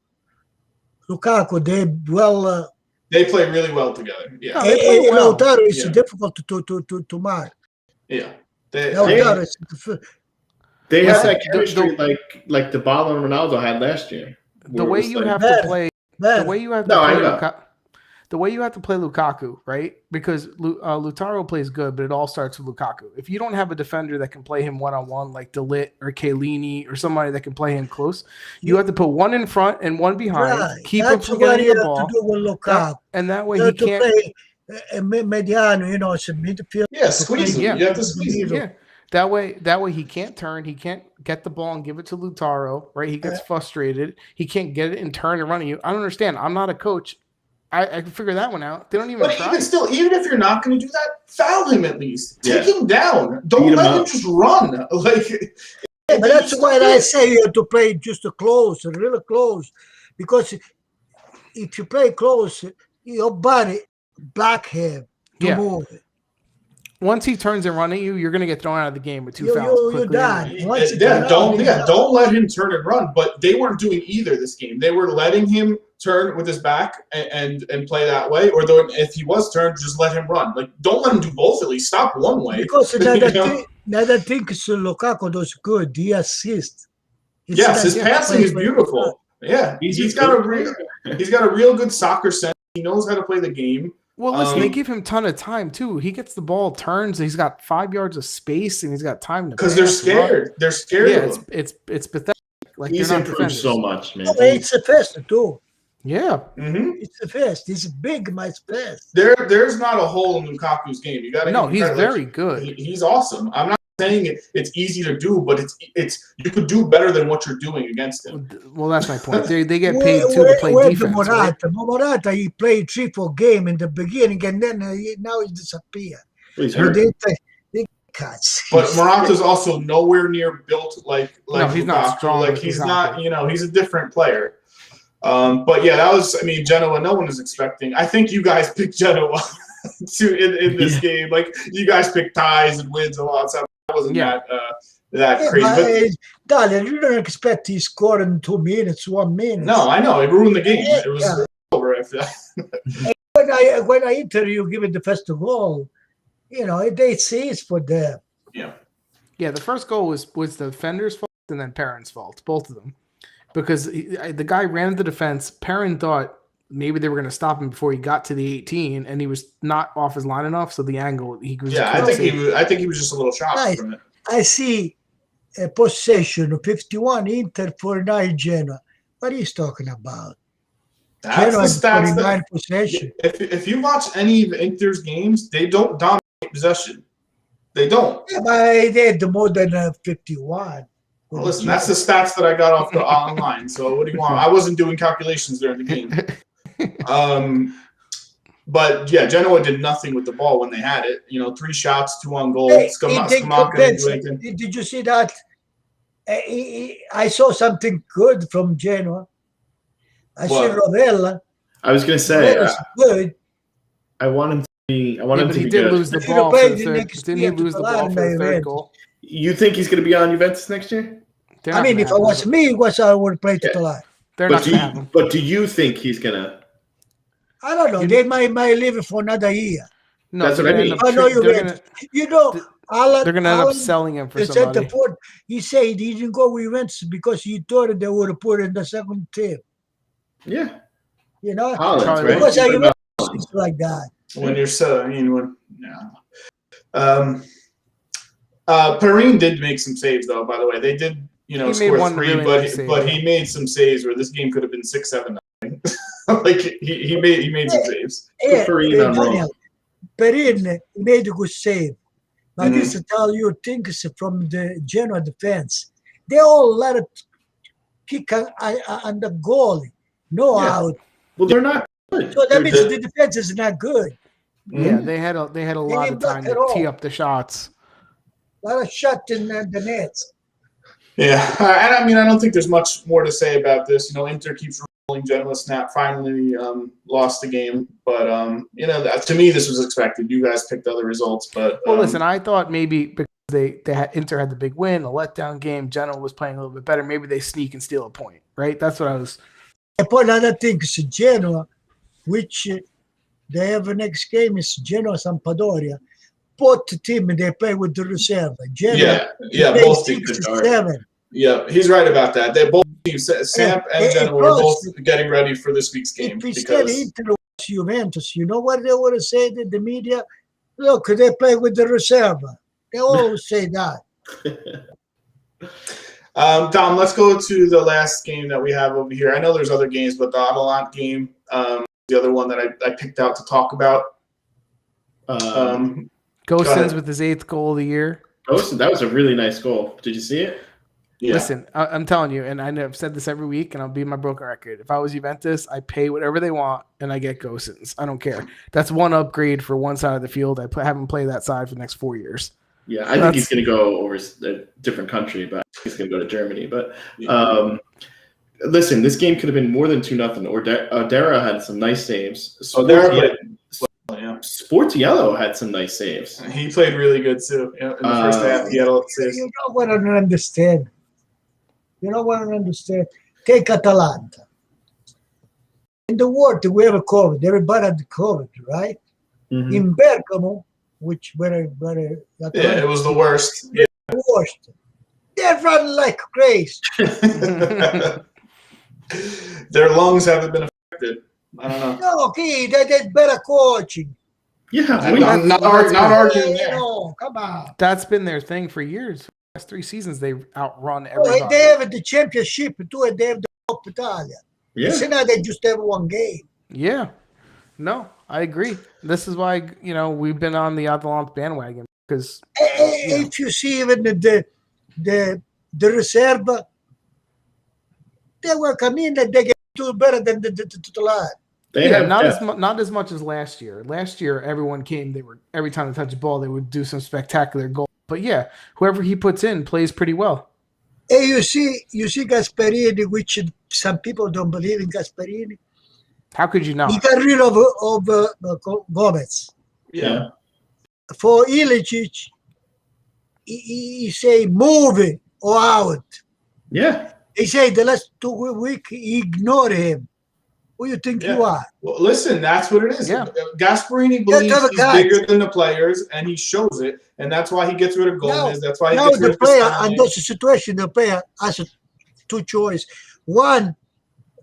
Lukaku. They play really well together. Yeah. No, they play well. Lautaro is difficult to mark. Yeah. They have that chemistry like Dybala and Ronaldo had last year. The way you have to play Lukaku, right? Because Lautaro plays good, but it all starts with Lukaku. If you don't have a defender that can play him one-on-one like De Ligt or Chiellini or somebody that can play him close, you have to put one in front and one behind. Right. Keep him from getting the ball. To do with Lukaku. And that way he can't play mediano, you know, it's a midfield. Yeah, squeeze him. You have to squeeze him. Yeah. That way he can't turn. He can't get the ball and give it to Lautaro, right? He gets frustrated. He can't get it and turn and run at you. I don't understand. I'm not a coach. I can figure that one out. They don't even try. Even if you're not going to do that, foul him at least. Take him down. Don't let him just run. But that's why I say you have to play just close, really close. Because if you play close, your body block him to move. Once he turns and run at you, you're going to get thrown out of the game with 2 fouls. You're done. Don't let him turn and run. But they weren't doing either this game. They were letting him turn with his back and play that way. Or if he was turned, just let him run. Like, don't let him do both. At least stop one way. Because another thing is Lukaku does good. He assists. Yes, his passing is beautiful. Yeah, he's got a real good soccer sense. He knows how to play the game. Well, listen, they give him a ton of time, too. He gets the ball, turns, he's got 5 yards of space, and he's got time to because they're scared. They're scared of him. It's pathetic. Like, he's improved so much, man. It's a fast, too. Yeah. Mm-hmm. It's a fast. He's big, my fast. There's not a hole in Lukaku's game. You got to. No, he's very good. He's awesome. I'm not saying it's easy to do, but it's you could do better than what you're doing against him. Well, that's my point. They get paid too to play defense. Morata, he played 3-4 games in the beginning, and then now he disappeared. He's hurt. But Morata's also nowhere near built like no, he's Lukaku. not strong. Like he's not. He's a different player. But yeah, that was. I mean, Genoa. No one was expecting. I think you guys picked Genoa in this game. Like you guys picked ties and wins a lot of stuff. Wasn't that crazy? But Dalian, you don't expect he scored in 2 minutes, 1 minute. No, I know. It ruined the game. It was over after that. When I interview giving the first goal, they see it's for them. Yeah. Yeah, the first goal was the defender's fault and then Perrin's fault, both of them. Because the guy ran the defense. Perrin thought maybe they were going to stop him before he got to the 18, and he was not off his line enough. So the angle he was. Yeah, I think he was just a little shocked from it. I see a possession of 51 Inter 49 Genoa. What are you talking about? That's Genoa the stats. 49 possession. If you watch any of Inter's games, they don't dominate possession. They don't. Yeah, but they had more than 51. Well, listen, that's the stats that I got off the online. So what do you want? I wasn't doing calculations during the game. But yeah, Genoa did nothing with the ball when they had it. 3 shots, 2 on goal. Did you see that? I saw something good from Genoa. I see Rovella. I was going to say, good. I want him to be. I want him to be did good. lose the ball. Didn't he lose the ball for the third goal? You think he's going to be on Juventus next year? I mean, if it was me, I would play titular. They're not going to have him. But do you think he's going to? I don't know. They might leave it for another year. No, that's what I mean. I know you. They're going to end up selling him for some money. He said he didn't go with Juventus because he thought they would have put in the second team. Yeah. You know? Holland, right? Because it's like that. When you're so, I mean, when, yeah. Perrine did make some saves, though, by the way. They did, score 3, really but he made some saves where this game could have been 6-7. Like, he made some saves. Perrine made a good save. But this is how you think from the Genoa defense. They all let it kick on the goal. No out. Well, they're not good. So that means the defense is not good. Yeah, they had a lot of time to tee up the shots. A lot of shot in the nets. Yeah, and I mean, I don't think there's much more to say about this. Inter keeps rolling. Genoa snap finally lost the game, but to me this was expected. You guys picked other results, but listen, I thought maybe because Inter had the big win, a letdown game. Genoa was playing a little bit better. Maybe they sneak and steal a point, right? That's what I was. And another thing is Genoa, which they have the next game is Genoa Sampdoria. Both team they play with the reserve. Genoa, both teams. Yeah, he's right about that. They both teams, Samp and Genoa, were both getting ready for this week's game. If instead Inter was Juventus, you know what they would have said in the media? Look, they play with the reserve. They always say that. Dom, let's go to the last game that we have over here. I know there's other games, but the Atalanta game, the other one that I picked out to talk about. Gosens with his 8th goal of the year. Gosens, that was a really nice goal. Did you see it? Yeah. Listen, I'm telling you, and I know I've said this every week, and I'll be my broken record. If I was Juventus, I pay whatever they want, and I get Gosens. I don't care. That's one upgrade for one side of the field. I have him play that side for the next 4 years. Yeah, I think he's going to go over a different country, but he's going to go to Germany. But listen, this game could have been more than 2-0. Odera had some nice saves. Sportiello had some nice saves. He played really good too. In the first half, he had a lot of saves. You know what I don't understand? Take Atalanta. In the world, we have a COVID. Everybody had COVID, right? Mm-hmm. In Bergamo, which where it was the worst. Yeah. The worst. They're running like crazy. Their lungs haven't been affected. I don't know. No, okay, that's better coaching. Yeah, I'm not arguing there. No, come on. That's been their thing for years. Last 3 seasons, they've outrun everybody. They have the championship too, and they have the Coppa Italia. Yeah. So now they just have one game. Yeah. No, I agree. This is why we've been on the Atalanta bandwagon because if you see even the reserve, they will come in and they get do better than the line. Not as much as last year. Last year, everyone came. They were every time they touched the ball, they would do some spectacular goal. But yeah, whoever he puts in plays pretty well. Hey, you see Gasperini, which some people don't believe in Gasperini. How could you not? He got rid of Gomez. Yeah. For Ilicic, he say move it or out. Yeah. He say the last 2 weeks he ignored him. Who you think you are? Well, listen, that's what it is. Yeah. Gasperini believes he's bigger than the players, and he shows it, and that's why he gets rid of Gomez. That's why he gets rid of the player. And those situation, the player has 2 choices. One,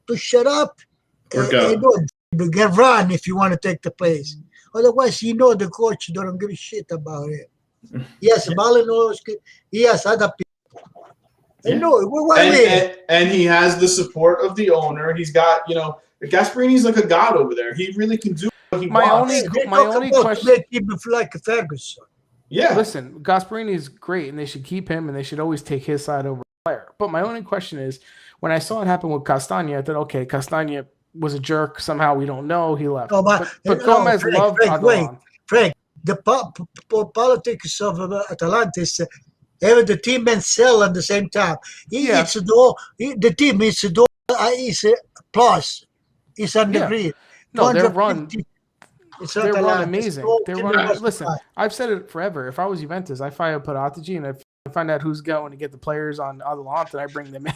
to shut up and get run if you want to take the place. Otherwise, the coach don't give a shit about it. Yes, Malinowski. He has other people. Yeah. And he has the support of the owner. He's got, Gasperini's like a god over there. He really can do what he wants. My only question. Keep him like Ferguson. Yeah. Listen, Gasperini is great, and they should keep him, and they should always take his side over the player. But my only question is, when I saw it happen with Castagna, I thought, okay, Castagna was a jerk. Somehow we don't know. He left. No, but Gomez loved Atalanta. Frank, the politics of Atalanta is having the team and sell at the same time. The team is a door. Is a plus. It's on the green. No, they're run amazing. Listen, I've said it forever. If I was Juventus, I fire Paratici, and if I find out who's going to get the players on Atalanta, I bring them in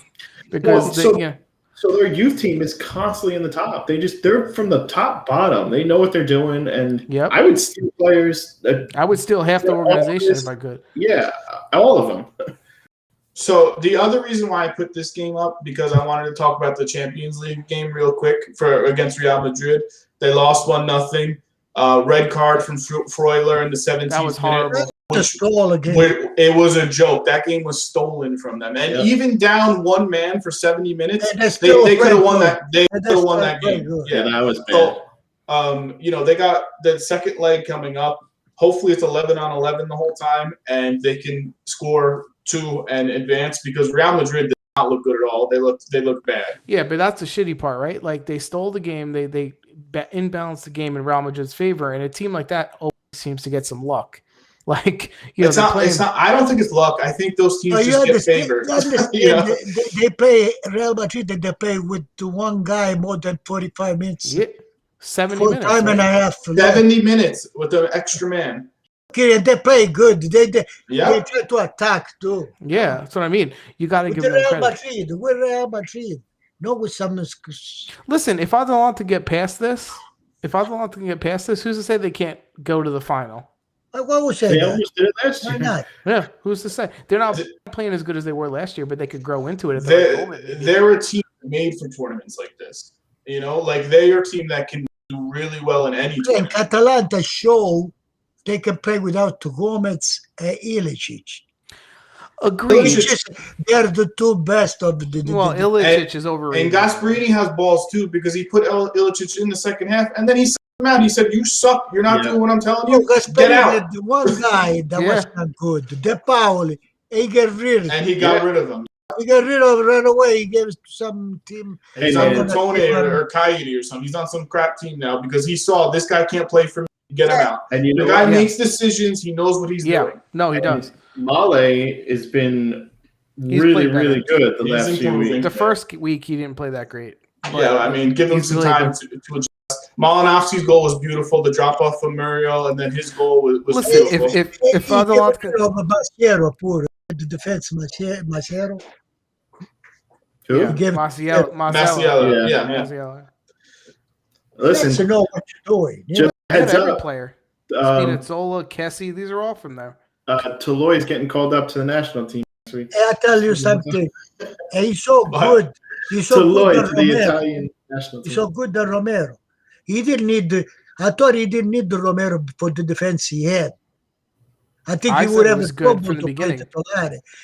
because So their youth team is constantly in the top. They're from the top bottom. They know what they're doing, and Yep. I would steal players. I would steal half the organization if I could. Yeah, all of them. So the other reason why I put this game up, because I wanted to talk about the Champions League game real quick against Real Madrid. They lost 1-0. Red card from Freuler in the 17th That was horrible. It was a joke. That game was stolen from them, and even down one man for 70 minutes, they could have won that. They could have won that game. Yeah, that was bad. So, they got the second leg coming up. Hopefully, it's 11-on-11 the whole time, and they can score 2 and advance, because Real Madrid did not look good at all. They look bad. Yeah, but that's the shitty part, right? Like, they stole the game. They imbalanced the game in Real Madrid's favor, and a team like that always seems to get some luck. Like, it's not. I don't think it's luck. I think those teams just get favored. They play Real Madrid. They play with one guy more than 45 minutes. Yeah, 70 minutes. Time and a half. 70 minutes with an extra man. Okay, they play good. They try to attack too. Yeah, that's what I mean. You got to give them credit. We're Real Madrid. No, with some. Listen, if Atalanta get past this, who's to say they can't go to the final? What was they almost did it last year. Why not? Yeah, who's to say? They're not playing as good as they were last year, but they could grow into it. They're a team made for tournaments like this. Like they are a team that can do really well in any tournament. Atalanta show they can play without Gomez and Ilicic. Agreed. They're the two best of the. Ilicic is overrated. And Gasperini has balls too, because he put Ilicic in the second half, and then he sent him out. He said, "You suck. You're not doing what I'm telling you. Get out." The one guy that was not good, De Paoli, he got rid of him. And he got rid of him. He got rid of him right away. He gave it to some team. He's on Crotone or Coyote or something. He's on some crap team now because he saw this guy can't play for me. Get him out. And the guy makes decisions. He knows what he's doing. No, he does. Male has been really good the last few weeks. The first week he didn't play that great. Yeah, I mean, give him some time to adjust. Malinovsky's goal was beautiful. The drop off from Muriel, and then his goal was beautiful. If Atalanta the defense, Masero. Who? Masiello. Yeah. Listen, to know what you're doing. Just heads every up. Player. Spinazzola, Kessie, these are all from there. Toloy's getting called up to the national team next week. I tell you something. He's so good. He's so Toloy good to the Italian national team. He's so good than Romero. He didn't need I thought he didn't need the Romero for the defense he had. I think he would have a problem from the beginning.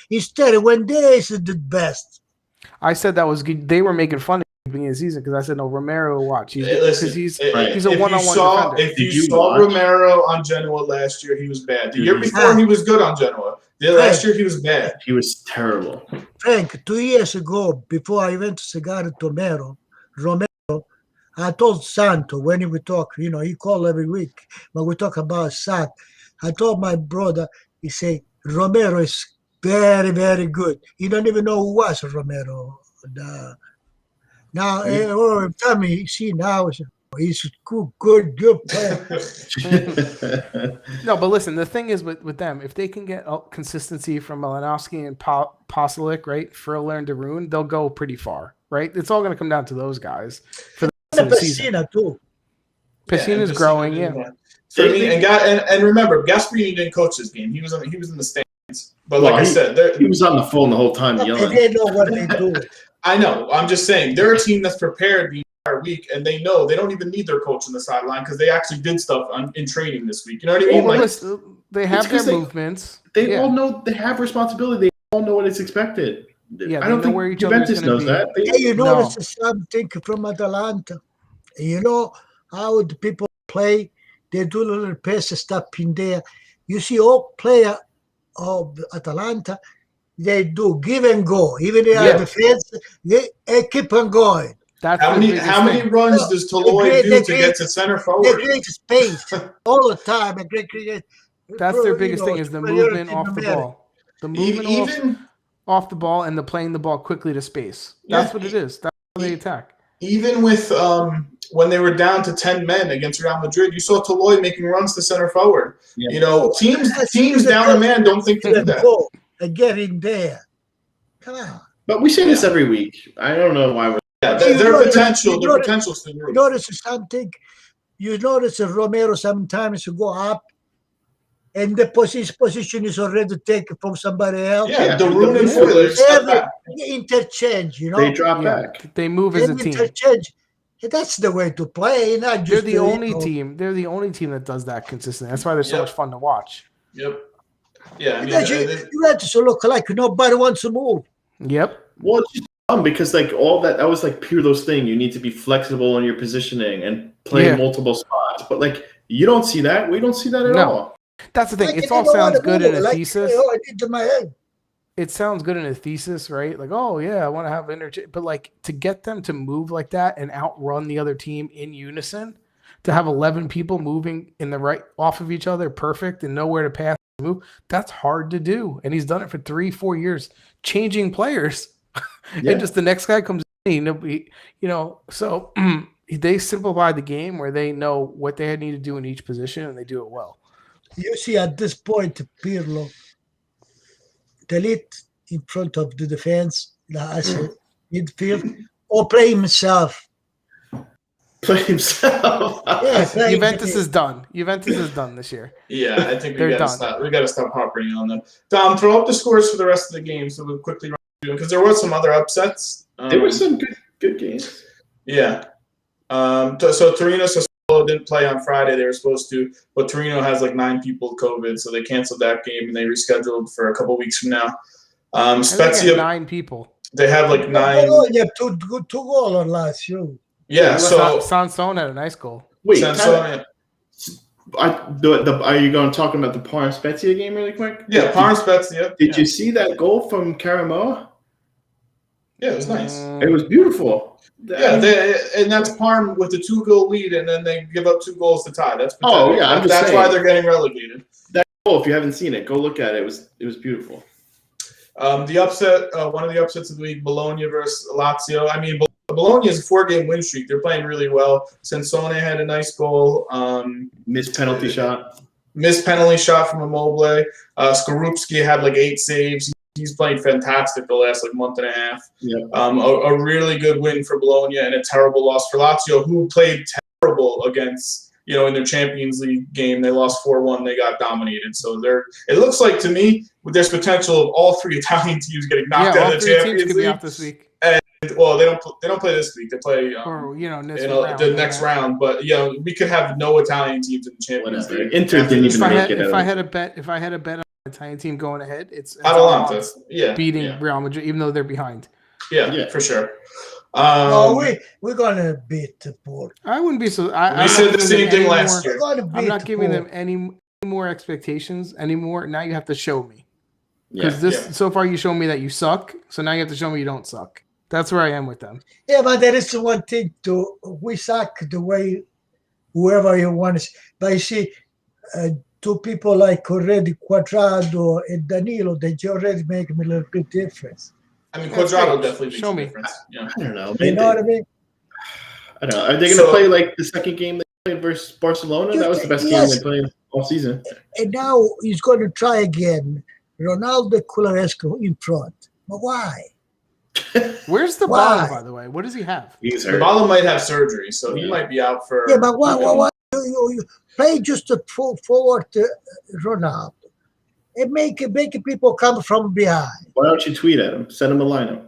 Instead, when they is the best. I said that was good. They were making fun of him at the beginning of the season because I said, no, Romero, watch. He's a one-on-one defender. If you saw Romero on Genoa last year, he was bad. The year before, he was good on Genoa. Last year, he was bad. He was terrible. Frank, 2 years ago, before I went to Cigar Romero, I told Santo when we talk, he called every week, but we talk about Sant. I told my brother, he said, Romero is very, very good. He don't even know who was Romero. Now, tell me, see now, he's good player. No, but listen, the thing is with them, if they can get consistency from Malinowski and Posilic, right, Friller and Darun, they'll go pretty far, right? It's all going to come down to those guys for the rest of the season. Too. Pessina's growing, So, and remember, Gasperini didn't coach this game. He was in the stands. But like I said, he was on the phone the whole time yelling. They know what they do. I know. I'm just saying they're a team that's prepared the entire week, and they know they don't even need their coach on the sideline because they actually did stuff in training this week. You know what I mean? They have their movements. They all know they have responsibility. They all know what is expected. Yeah, I don't think Juventus knows that. You notice something from Atalanta. You know how the people play. They do a little pass stuff in there. You see all player of Atalanta, they do give and go. Even they are defense, they keep on going. How many runs does Toloy do to get to center forward? They create space all the time. That's their biggest thing is the movement off the ball. The movement off the ball and the playing the ball quickly to space. That's what it is. That's how they attack. Even with when they were down to 10 men against Real Madrid, you saw Toloy making runs to center forward. Yeah. Teams down a man don't think to do that. Get in there. Come on. But we say this every week. I don't know why we're Yeah, You their notice- potential, you their notice- potential's through the You roof. notice something? You notice that Romero sometimes go up and the position is already taken from somebody else. Yeah, Yeah, the Rune and yeah. Fuller They step have back. interchange, you know. They drop Yeah, back. they move They as a have team. interchange. That's the way to play. Not They're just the only team. They're the only team that does that consistently. That's why they're so Yep. much fun to watch. Yep. Yeah, I mean, Because you had to look like nobody wants to move. Yep. Well, it's just dumb because like all that was like Pirlo's thing. You need to be flexible in your positioning and play Yeah. multiple spots. But like you don't see that. We don't see that at No. all. That's the thing. Like, It they all don't sounds wanna good move, in a like, thesis. I did to my head. It sounds good in a thesis, right? Like, oh yeah, I want to have interchange, but like to get them to move like that and outrun the other team in unison, to have 11 people moving in the right off of each other, perfect, and nowhere to pass and move. That's hard to do, and he's done it for 3-4 years, changing players, Yeah. and just the next guy comes in, so they simplified the game where they know what they need to do in each position and they do it well. You see, at this point, Pirlo, the lead in front of the defense, as a midfield, or play himself. Play himself. Yeah, play Juventus is done. Juventus is done this year. Yeah, I think we They're gotta done. stop. We gotta stop harping on them. Tom, throw up the scores for the rest of the game so we'll quickly run through because there was some other upsets. There were some good games. Yeah. So Torino Sassuolo didn't play on Friday. They were supposed to, but Torino has like 9 people with COVID, so they canceled that game and they rescheduled for a couple weeks from now. I think they Spezia, had 9 people. they have like 9. Bologna have two goals on Lazio. Yeah. So Sanson had a nice goal. Wait, Sansone, are you going talking about the Parma Spezia game really quick? yeah, Parma Spezia. Did you see that goal from Caramoa? Yeah, it was nice. It was beautiful. Yeah, and that's Parma with a 2-goal lead, and then they give up 2 goals to tie. That's Oh, pathetic. yeah, I'm just that's saying. why they're getting relegated. If you haven't seen it, go look at it. It was beautiful. The upset, one of the upsets of the week, Bologna versus Lazio. I mean, Bologna is a 4-game win streak. They're playing really well. Sansone had a nice goal. Missed penalty shot. Missed penalty shot from Immobile. Skorupski had like 8 saves. He's playing fantastic the last like month and a half. Yeah. A really good win for Bologna and a terrible loss for Lazio, who played terrible against, in their Champions League game. They lost 4-1. They got dominated. So it looks like to me there's potential of all 3 Italian teams getting knocked out all of the 3 teams Champions could be League. out this week. Well, they don't play this week. They play Or the next round. But we could have no Italian teams in the Champions Whatever. League. Inter didn't even make it. If I had a bet on an Italian team going ahead, it's Atalanta, yeah, beating Real Madrid, even though they're behind. Yeah, for sure. We're gonna beat the Porto. I wouldn't be so. We said the same thing last year. I'm not giving them any more expectations anymore. Now you have to show me. Yeah. Because so far you show me that you suck. So now you have to show me you don't suck. That's where I am with them. Yeah, but there is one thing we suck the way whoever you want to. But you see, 2 people like already Quadrado and Danilo, they already make a little bit difference. I mean, That's Quadrado great. definitely makes Show a me. difference. Yeah. I don't know. You know what I mean? I don't know. Are they going to play like the second game they played versus Barcelona? That was the best game they played all season. And now he's going to try again. Ronaldo Cularesco in front. But why? Where's the Why? ball, by the way? What does he have? He's hurt. Dybala might have surgery, so he might be out for. Yeah, but why you play just to forward Ronaldo? And make people come from behind. Why don't you tweet at him? Send him a lineup.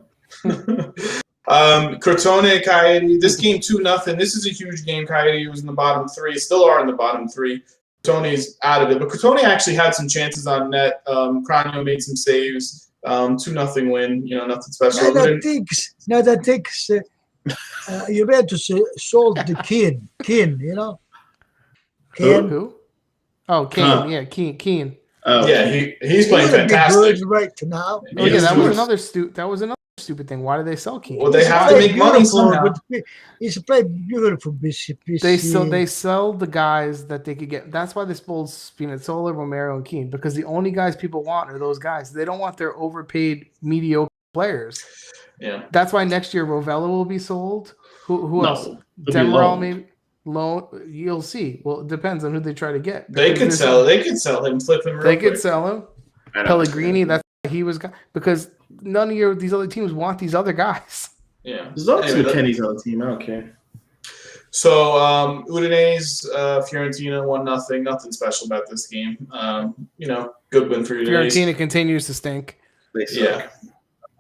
Crotone, Coyote. This game 2-0. This is a huge game. Coyote was in the bottom 3. Still are in the bottom 3. Crotone's out of it, but Crotone actually had some chances on net. Cranio made some saves. 2-0 win. Nothing special. Now that thinks Juventus sold the Keane. Keane. Keane. Who? Oh, Keane. Yeah, Keane. Oh, Yeah, he's playing fantastic. Good right now. Oh yeah, that was another stupid thing. Why did they sell Keane? Well, they have to make money somehow. He's played beautiful. They sell the guys that they could get. That's why they sold Spinazzola, Romero, and Keane, because the only guys people want are those guys. They don't want their overpaid mediocre players. Yeah. That's why next year Rovella will be sold. Who else? they'll be Demirel loaned. maybe. Loan. You'll see. Well, it depends on who they try to get. They could sell him, flip him. They could sell him. I don't Pellegrini. That's why he was because none of these other teams want these other guys. Yeah. As long as Anyway, McKennie's on the team, I don't care. So Udinese, Fiorentina 1-0. Nothing special about this game. Good win for Udinese. Fiorentina continues to stink. They suck. Yeah.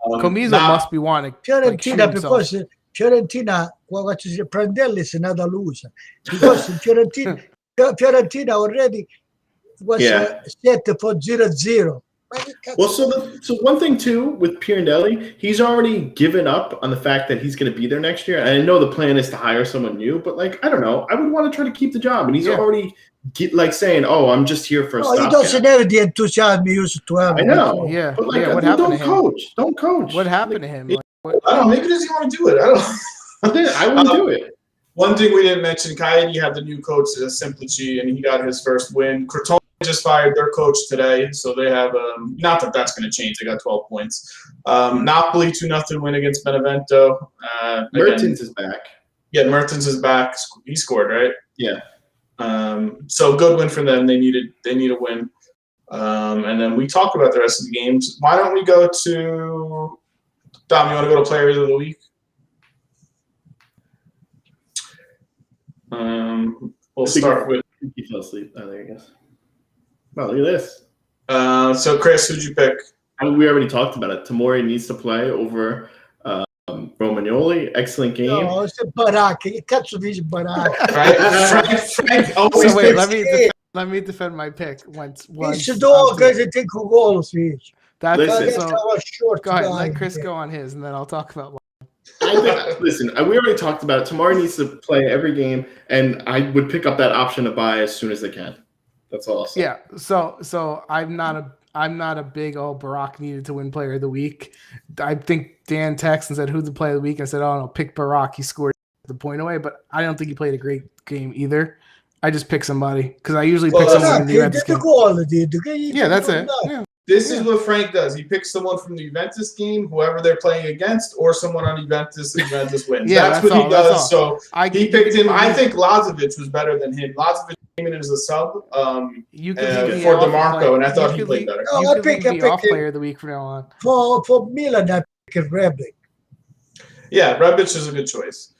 Comiso must be wanting Fiorentina, because Fiorentina, what is Prandelli is another loser. Because Fiorentina already was set for 0-0. Well, so one thing too with Pirandelli, he's already given up on the fact that he's going to be there next year. And I know the plan is to hire someone new, but I don't know. I would want to try to keep the job, and he's already saying, "Oh, I'm just here for a stopgap." He doesn't have the enthusiasm he used to have. I know. Before. Yeah, but what happened to him? Don't coach. What happened to him? I don't know. Maybe he doesn't want to do it. I don't know. I wouldn't do it. One thing we didn't mention: Coyote had the new coach, Simplici, and he got his first win. Crotone just fired their coach today, so they have not that that's going to change. They got 12 points. Napoli 2-0 win against Benevento. Mertens is back. Yeah, Mertens is back. He scored, right? Yeah. So good win for them. They need a win. And then we talk about the rest of the games. Why don't we go to Dom? You want to go to Players of the Week? We'll start with. He fell asleep. Oh, there he goes. Wow, look at this. So, Chris, who'd you pick? We already talked about it. Tamori needs to play over Romagnoli. Excellent game. No, it's a Barak. He cuts with his Barak. Frank always So wait, picks let me defend my pick once. It's a dog guys that take goals, fish. That's Listen. so. Short Go ahead, guy. let Chris go on his, and then I'll talk about. Listen, we already talked about it. Tamari needs to play every game, and I would pick up that option to buy as soon as they can. That's all I'll say. Yeah, so I'm not a big Barak needed to win Player of the Week. I think Dan texted and said who's the Player of the Week. I said, oh no, pick Barak. He scored the point away, but I don't think he played a great game either. I just pick somebody because I usually pick someone in the Juventus game. Yeah, that's it. Yeah. This is what Frank does. He picks someone from the Juventus game, whoever they're playing against, or someone on Juventus, and Juventus wins. That's what he does. So he picked him. I think Lazovic was better than him. Lazovic came in as a sub for DeMarco, and I thought he played better. You could pick off Player of the Week from now on. For Milan, I pick Rebic. Yeah, Rebic is a good choice.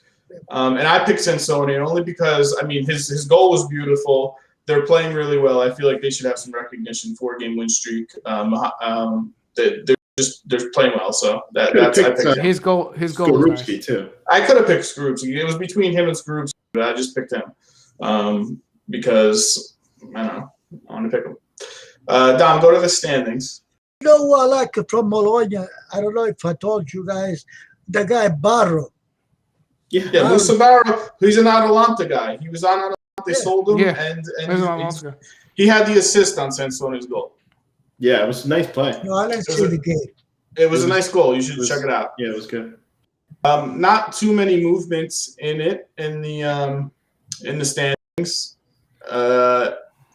And I picked Sansone only because, his goal was beautiful. They're playing really well. I feel like they should have some recognition. 4-game win streak. They're playing well. So I picked him. His goal was nice. Too. I could have picked Skrupski. It was between him and Skrupski, but I just picked him because I don't know. I want to pick him. Dom, go to the standings. You know who I like from Bologna? I don't know if I told you guys. The guy Barro. Yeah, Musa Barro. He's an Atalanta guy. He was on Atalanta. They sold him, and he had the assist on Sansone's goal. Yeah, it was a nice play. No, I didn't see the game. It was a nice goal. You should check it out. Yeah, it was good. Not too many movements in the standings.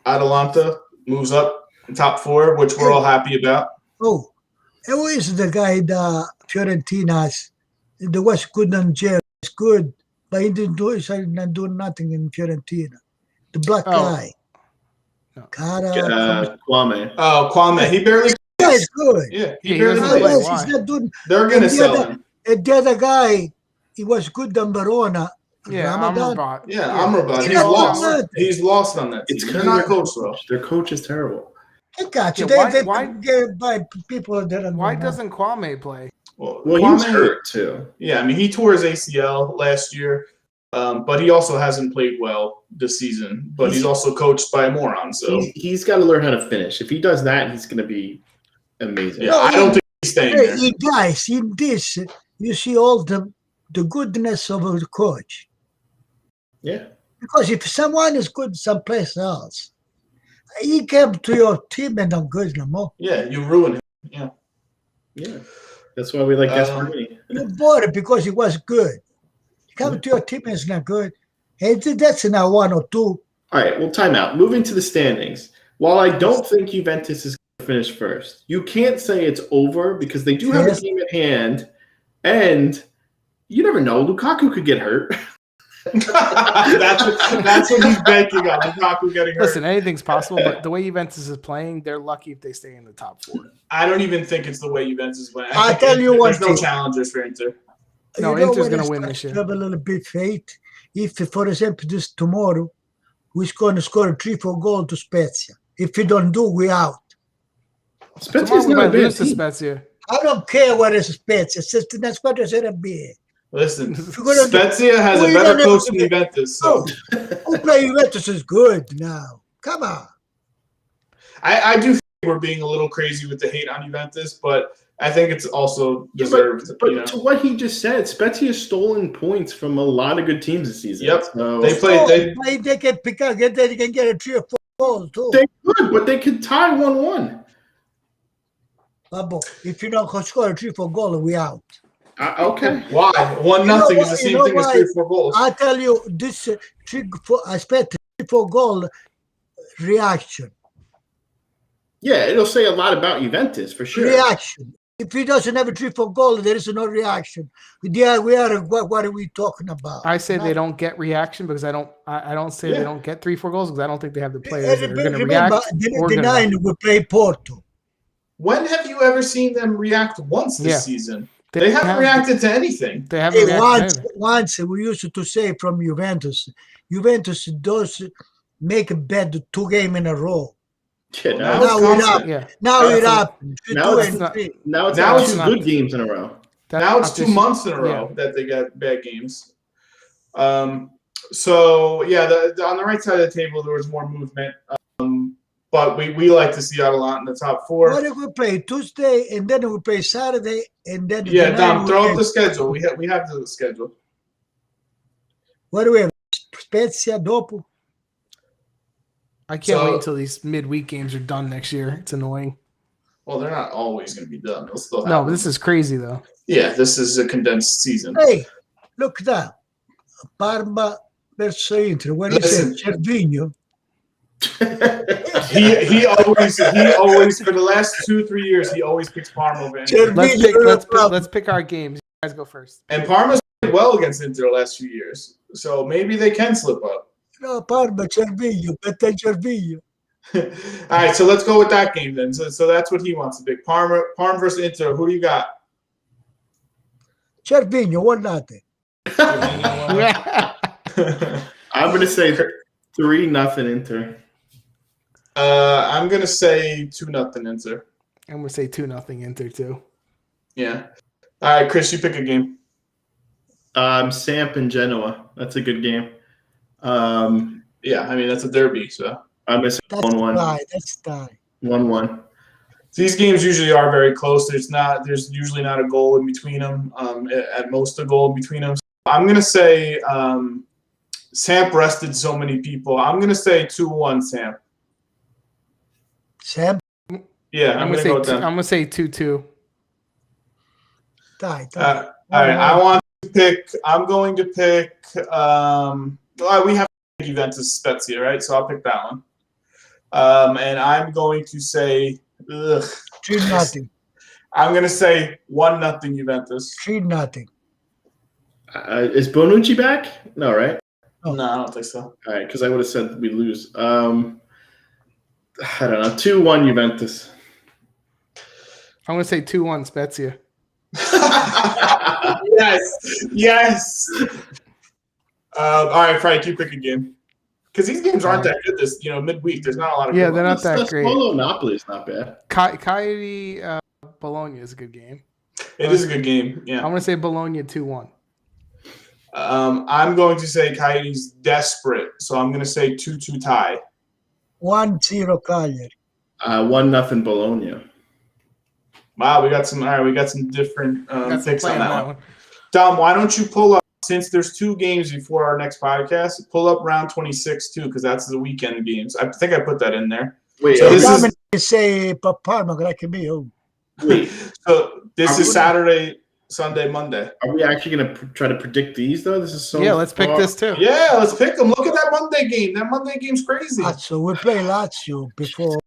Atalanta moves up in top 4, which we're all happy about. Oh, who is the guy the Fiorentina's? The West good and Jerry is good. But he didn't do it. So he not doing nothing in Fiorentina. The black guy. No. Kwame. Oh, Kwame. He barely. Yeah, he's good. Yeah, he barely plays. plays. He's not doing. They're gonna sell him. And the other guy, he was good in Verona. Yeah, Amrabat. Yeah, Amrabat. He's lost. He's lost on that team. It's They're not coached well. Their coach is terrible. I got you. Yeah, they why by people that. Why doesn't Kwame play? Well, he was hurt too. Yeah, he tore his ACL last year, but he also hasn't played well this season. But he's also coached by a moron, so he's got to learn how to finish. If he does that, he's going to be amazing. Yeah, I don't think he's staying there. Guys, in this, you see all the goodness of the coach. Yeah. Because if someone is good someplace else, he came to your team and not good no more. Yeah, you ruin him. Yeah. Yeah. That's why we like Gasparini. You bought it because he was good. Come to your team and it's not good. And that's now 1 or 2. All right, well, time out. Moving to the standings. While I don't think Juventus is going to finish first, you can't say it's over because they do have a game at hand, and you never know. Lukaku could get hurt. that's what he's banking on. Lukaku getting hurt. Listen, anything's possible, but the way Juventus is playing, they're lucky if they stay in the top 4. I don't even think it's the way Juventus is playing. I'll tell you one thing. There's no challengers for Inter. No, you know Inter's when gonna I win start this year. to have a little bit faith. If, for example, this tomorrow we're going to score 3-4 goals to Spezia. If we don't do, we out. Spezia's Tomorrow we not a might bad lose to team. Spezia. I don't care what is Spezia. Una squadra Serie B. Listen, gonna do- Spezia has we a better don't have coach to than be- Juventus. So Who play Juventus is good now. Come on. I do think we're being a little crazy with the hate on Juventus, but I think it's also deserved. But to what he just said, Spezia has stolen points from a lot of good teams this season. Yep. So They play. They can pick up. They can get 3 or 4 goals too. they could, but they could tie 1-1. Babbo, if you don't score 3-4 goals, we out. Okay. Why 1-0 is the same thing as 3-4 goals. I tell you, this 3-4. I expect 3-4 goal reaction. Yeah, it'll say a lot about Juventus for sure. Reaction. If he doesn't have a 3-4 goal, there is no reaction. Yeah, what are we talking about? I say they don't get reaction because I don't say they don't get 3-4 goals because I don't think they have the players that are going to react. The 9 will play Porto. When have you ever seen them react once this season? They haven't reacted to anything. They haven't reacted. Once we used to say from Juventus does make a bad 2 games in a row. Yeah, Now it happened. Now it's 2 good games in a row. Now it's 2 months in a row that they got bad games. So yeah, on the right side of the table there was more movement. But we like to see Atalanta in the top 4. What if we play Tuesday and then we play Saturday and then Dom, throw up the schedule. We have the schedule. What do we have? Spezia dopo. I can't wait until these midweek games are done next year. It's annoying. Well, they're not always going to be done. They'll still but this is crazy though. Yeah, this is a condensed season. Hey, look at that. Parma versus Inter. When he said Cervinho. he always for the last 2-3 years he always picks Parma over Inter. Let's pick our games. You guys go first. And Parma's played well against Inter the last few years, so maybe they can slip up. No, Parma, Cervinho, better Cervinho. All right, so let's go with that game then. So that's what he wants to pick. Parma versus Inter. Who do you got? Cervinho, 1-0. I'm going to say 3-0 Inter. I'm going to say 2-0 Inter. I'm going to say 2-0 Inter too. Yeah. All right, Chris, you pick a game. Samp and Genoa. That's a good game. Yeah, I mean, that's a derby, so. I'm going to say 1-1. That's tie. 1-1. These games usually are very close. There's usually not a goal in between them. At most, a goal in between them. So I'm going to say Samp rested so many people. I'm going to say 2-1 Samp. Samp? Yeah, I'm going to go with them. I'm going to say 2-2. Tie. All right, I'm going to pick. We have Juventus Spezia, right? So I'll pick that one. And I'm going to say 3-0. I'm going to say 1-0 Juventus. 3-0. Is Bonucci back? No, right? No, I don't think so. All right, because I would have said we lose. I don't know. 2-1 Juventus. I'm going to say 2-1 Spezia. Yes. All right, Frank, you pick a game. Because these games aren't that good this midweek. There's not a lot of they're not that great. Napoli is not bad. Coyote Bologna is a good game. It is a good game, yeah. I'm going to say Bologna 2-1. I'm going to say Coyote's desperate, so I'm going to say 2-2 tie. 1-0 Cagliari. 1-0 Bologna. Wow, we got some different picks on that one. one. Dom, why don't you pull up, since there's 2 games before our next podcast, pull up round 26 too, because that's the weekend games. I think I put that in there. Wait, so this is Parma, like me. Wait, so this is Saturday, Sunday, Monday. Are we actually going to try to predict these though? This is so. Yeah, let's pick this too. Yeah, let's pick them. Look at that Monday game. That Monday game's crazy. So we play Lazio before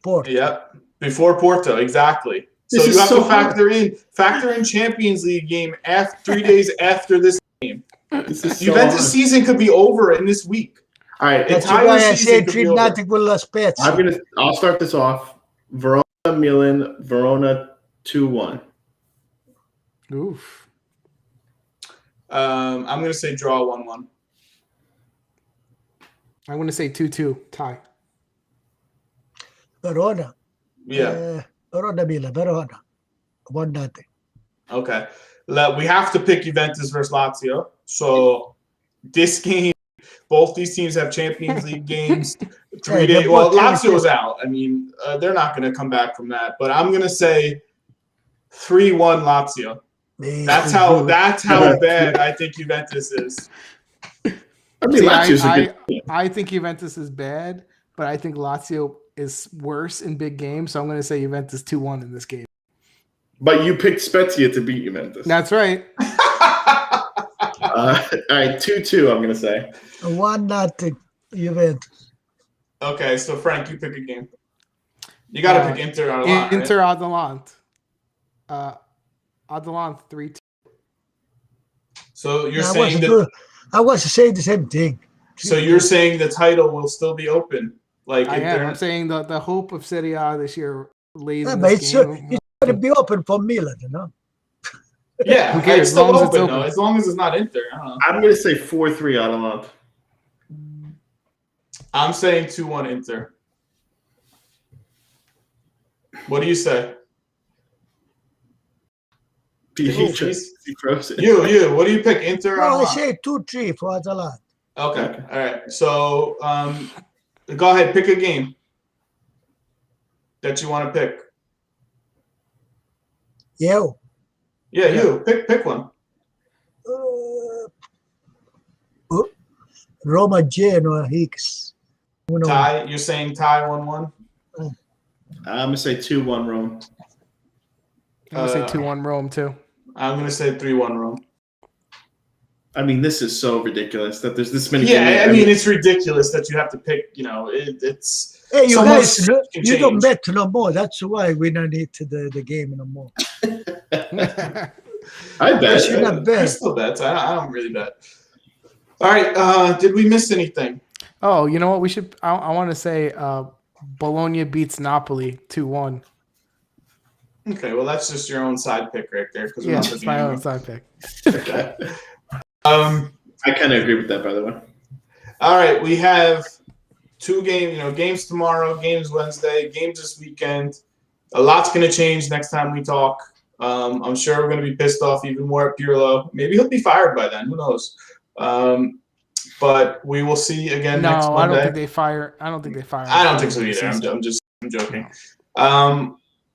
Porto. Yep, before Porto, exactly. So you have to factor in Champions League game 3 days after this game. Juventus season could be over in this week. All right, that's why I said 3-0 with Spezia. I'll start this off. Verona, Milan, Verona 2-1. Oof. I'm going to say draw 1-1. I'm going to say 2-2 tie. Verona. Yeah. Verona Milan. Verona. 1-0. Okay. We have to pick Juventus versus Lazio. So this game, both these teams have Champions League games. 3 days. Well, Lazio's out. I mean, they're not going to come back from that. But I'm going to say 3-1 Lazio. That's how bad I think Juventus is. I mean, Lazio's a good team. I think Juventus is bad, but I think Lazio is worse in big games. So I'm going to say Juventus 2-1 in this game. But you picked Spezia to beat Juventus. That's right. All right, 2-2, I'm going to say. 1-0 Juventus. Okay, so Frank, you pick a game. You got to pick Inter Atalanta. Inter Atalanta. Atalanta 3-2. So you're saying that I was saying the same thing. So you're saying the title will still be open? Like I'm saying the hope of Serie A this year lays in but this game. it's going to be open for Milan, you know? Yeah, Who cares? it's still As long as it's open, open. though. As long as it's not Inter. I don't know. I'm going to say 4-3 Atalanta. I'm saying 2-1 Inter. What do you say? He frozen. You. What do you pick? Inter? No, I say 2-3 for Atalanta. Okay. All right. So go ahead. Pick a game that you want to pick. Yeah. Yeah, you. Pick one. Roma, Genoa, Hicks. Tie. You're saying tie 1-1? I'm going to say 2-1 Rome. I'm going to say 2-1 Rome, too. I'm going to say 3-1 Rome. I mean, this is so ridiculous that there's this many. Yeah, I mean, it's ridiculous that you have to pick. You know, it's. Hey, you so guys, you don't bet no more. That's why we don't need the game no more. I bet. You not bet. I still bet. I don't really bet. All right. Did we miss anything? Oh, you know what? We should. I want to say Bologna beats Napoli 2-1. Okay, well, that's just your own side pick right there. Yeah, it's my own side pick. Okay. I kind of agree with that, by the way. All right, we have 2 games. Games tomorrow, games Wednesday, games this weekend. A lot's going to change next time we talk. I'm sure we're going to be pissed off even more at Pirlo. Maybe he'll be fired by then. Who knows? But we will see again next Monday. I don't think they fire. I don't think so either. I'm joking.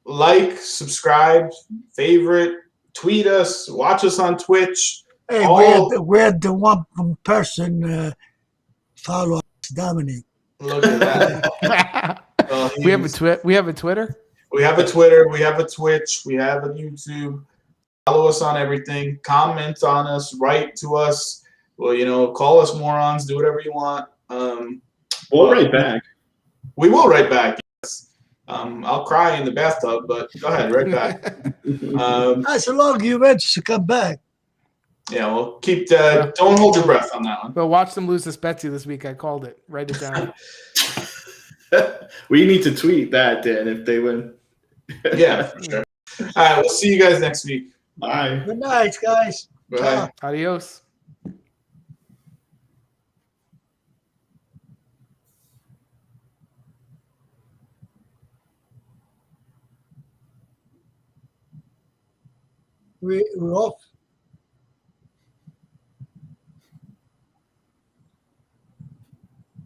Like, subscribe, favorite, tweet us, watch us on Twitch. Hey, we're the one person follow us, Dominic. Look at that. We have a Twitter. We have a Twitter. We have a Twitch. We have a YouTube. Follow us on everything. Comment on us. Write to us. Well, call us morons. Do whatever you want. We'll write back. We will write back. Yes. I'll cry in the bathtub, but go ahead, write back. As long as Juventus to come back. Yeah, well, keep that. Don't hold your breath on that one. But watch them lose to Spezia this week. I called it. Write it down. We need to tweet that, Dan, if they win. Yeah, for sure. All right, we'll see you guys next week. Bye. Good night, guys. Bye. Adios. We're off.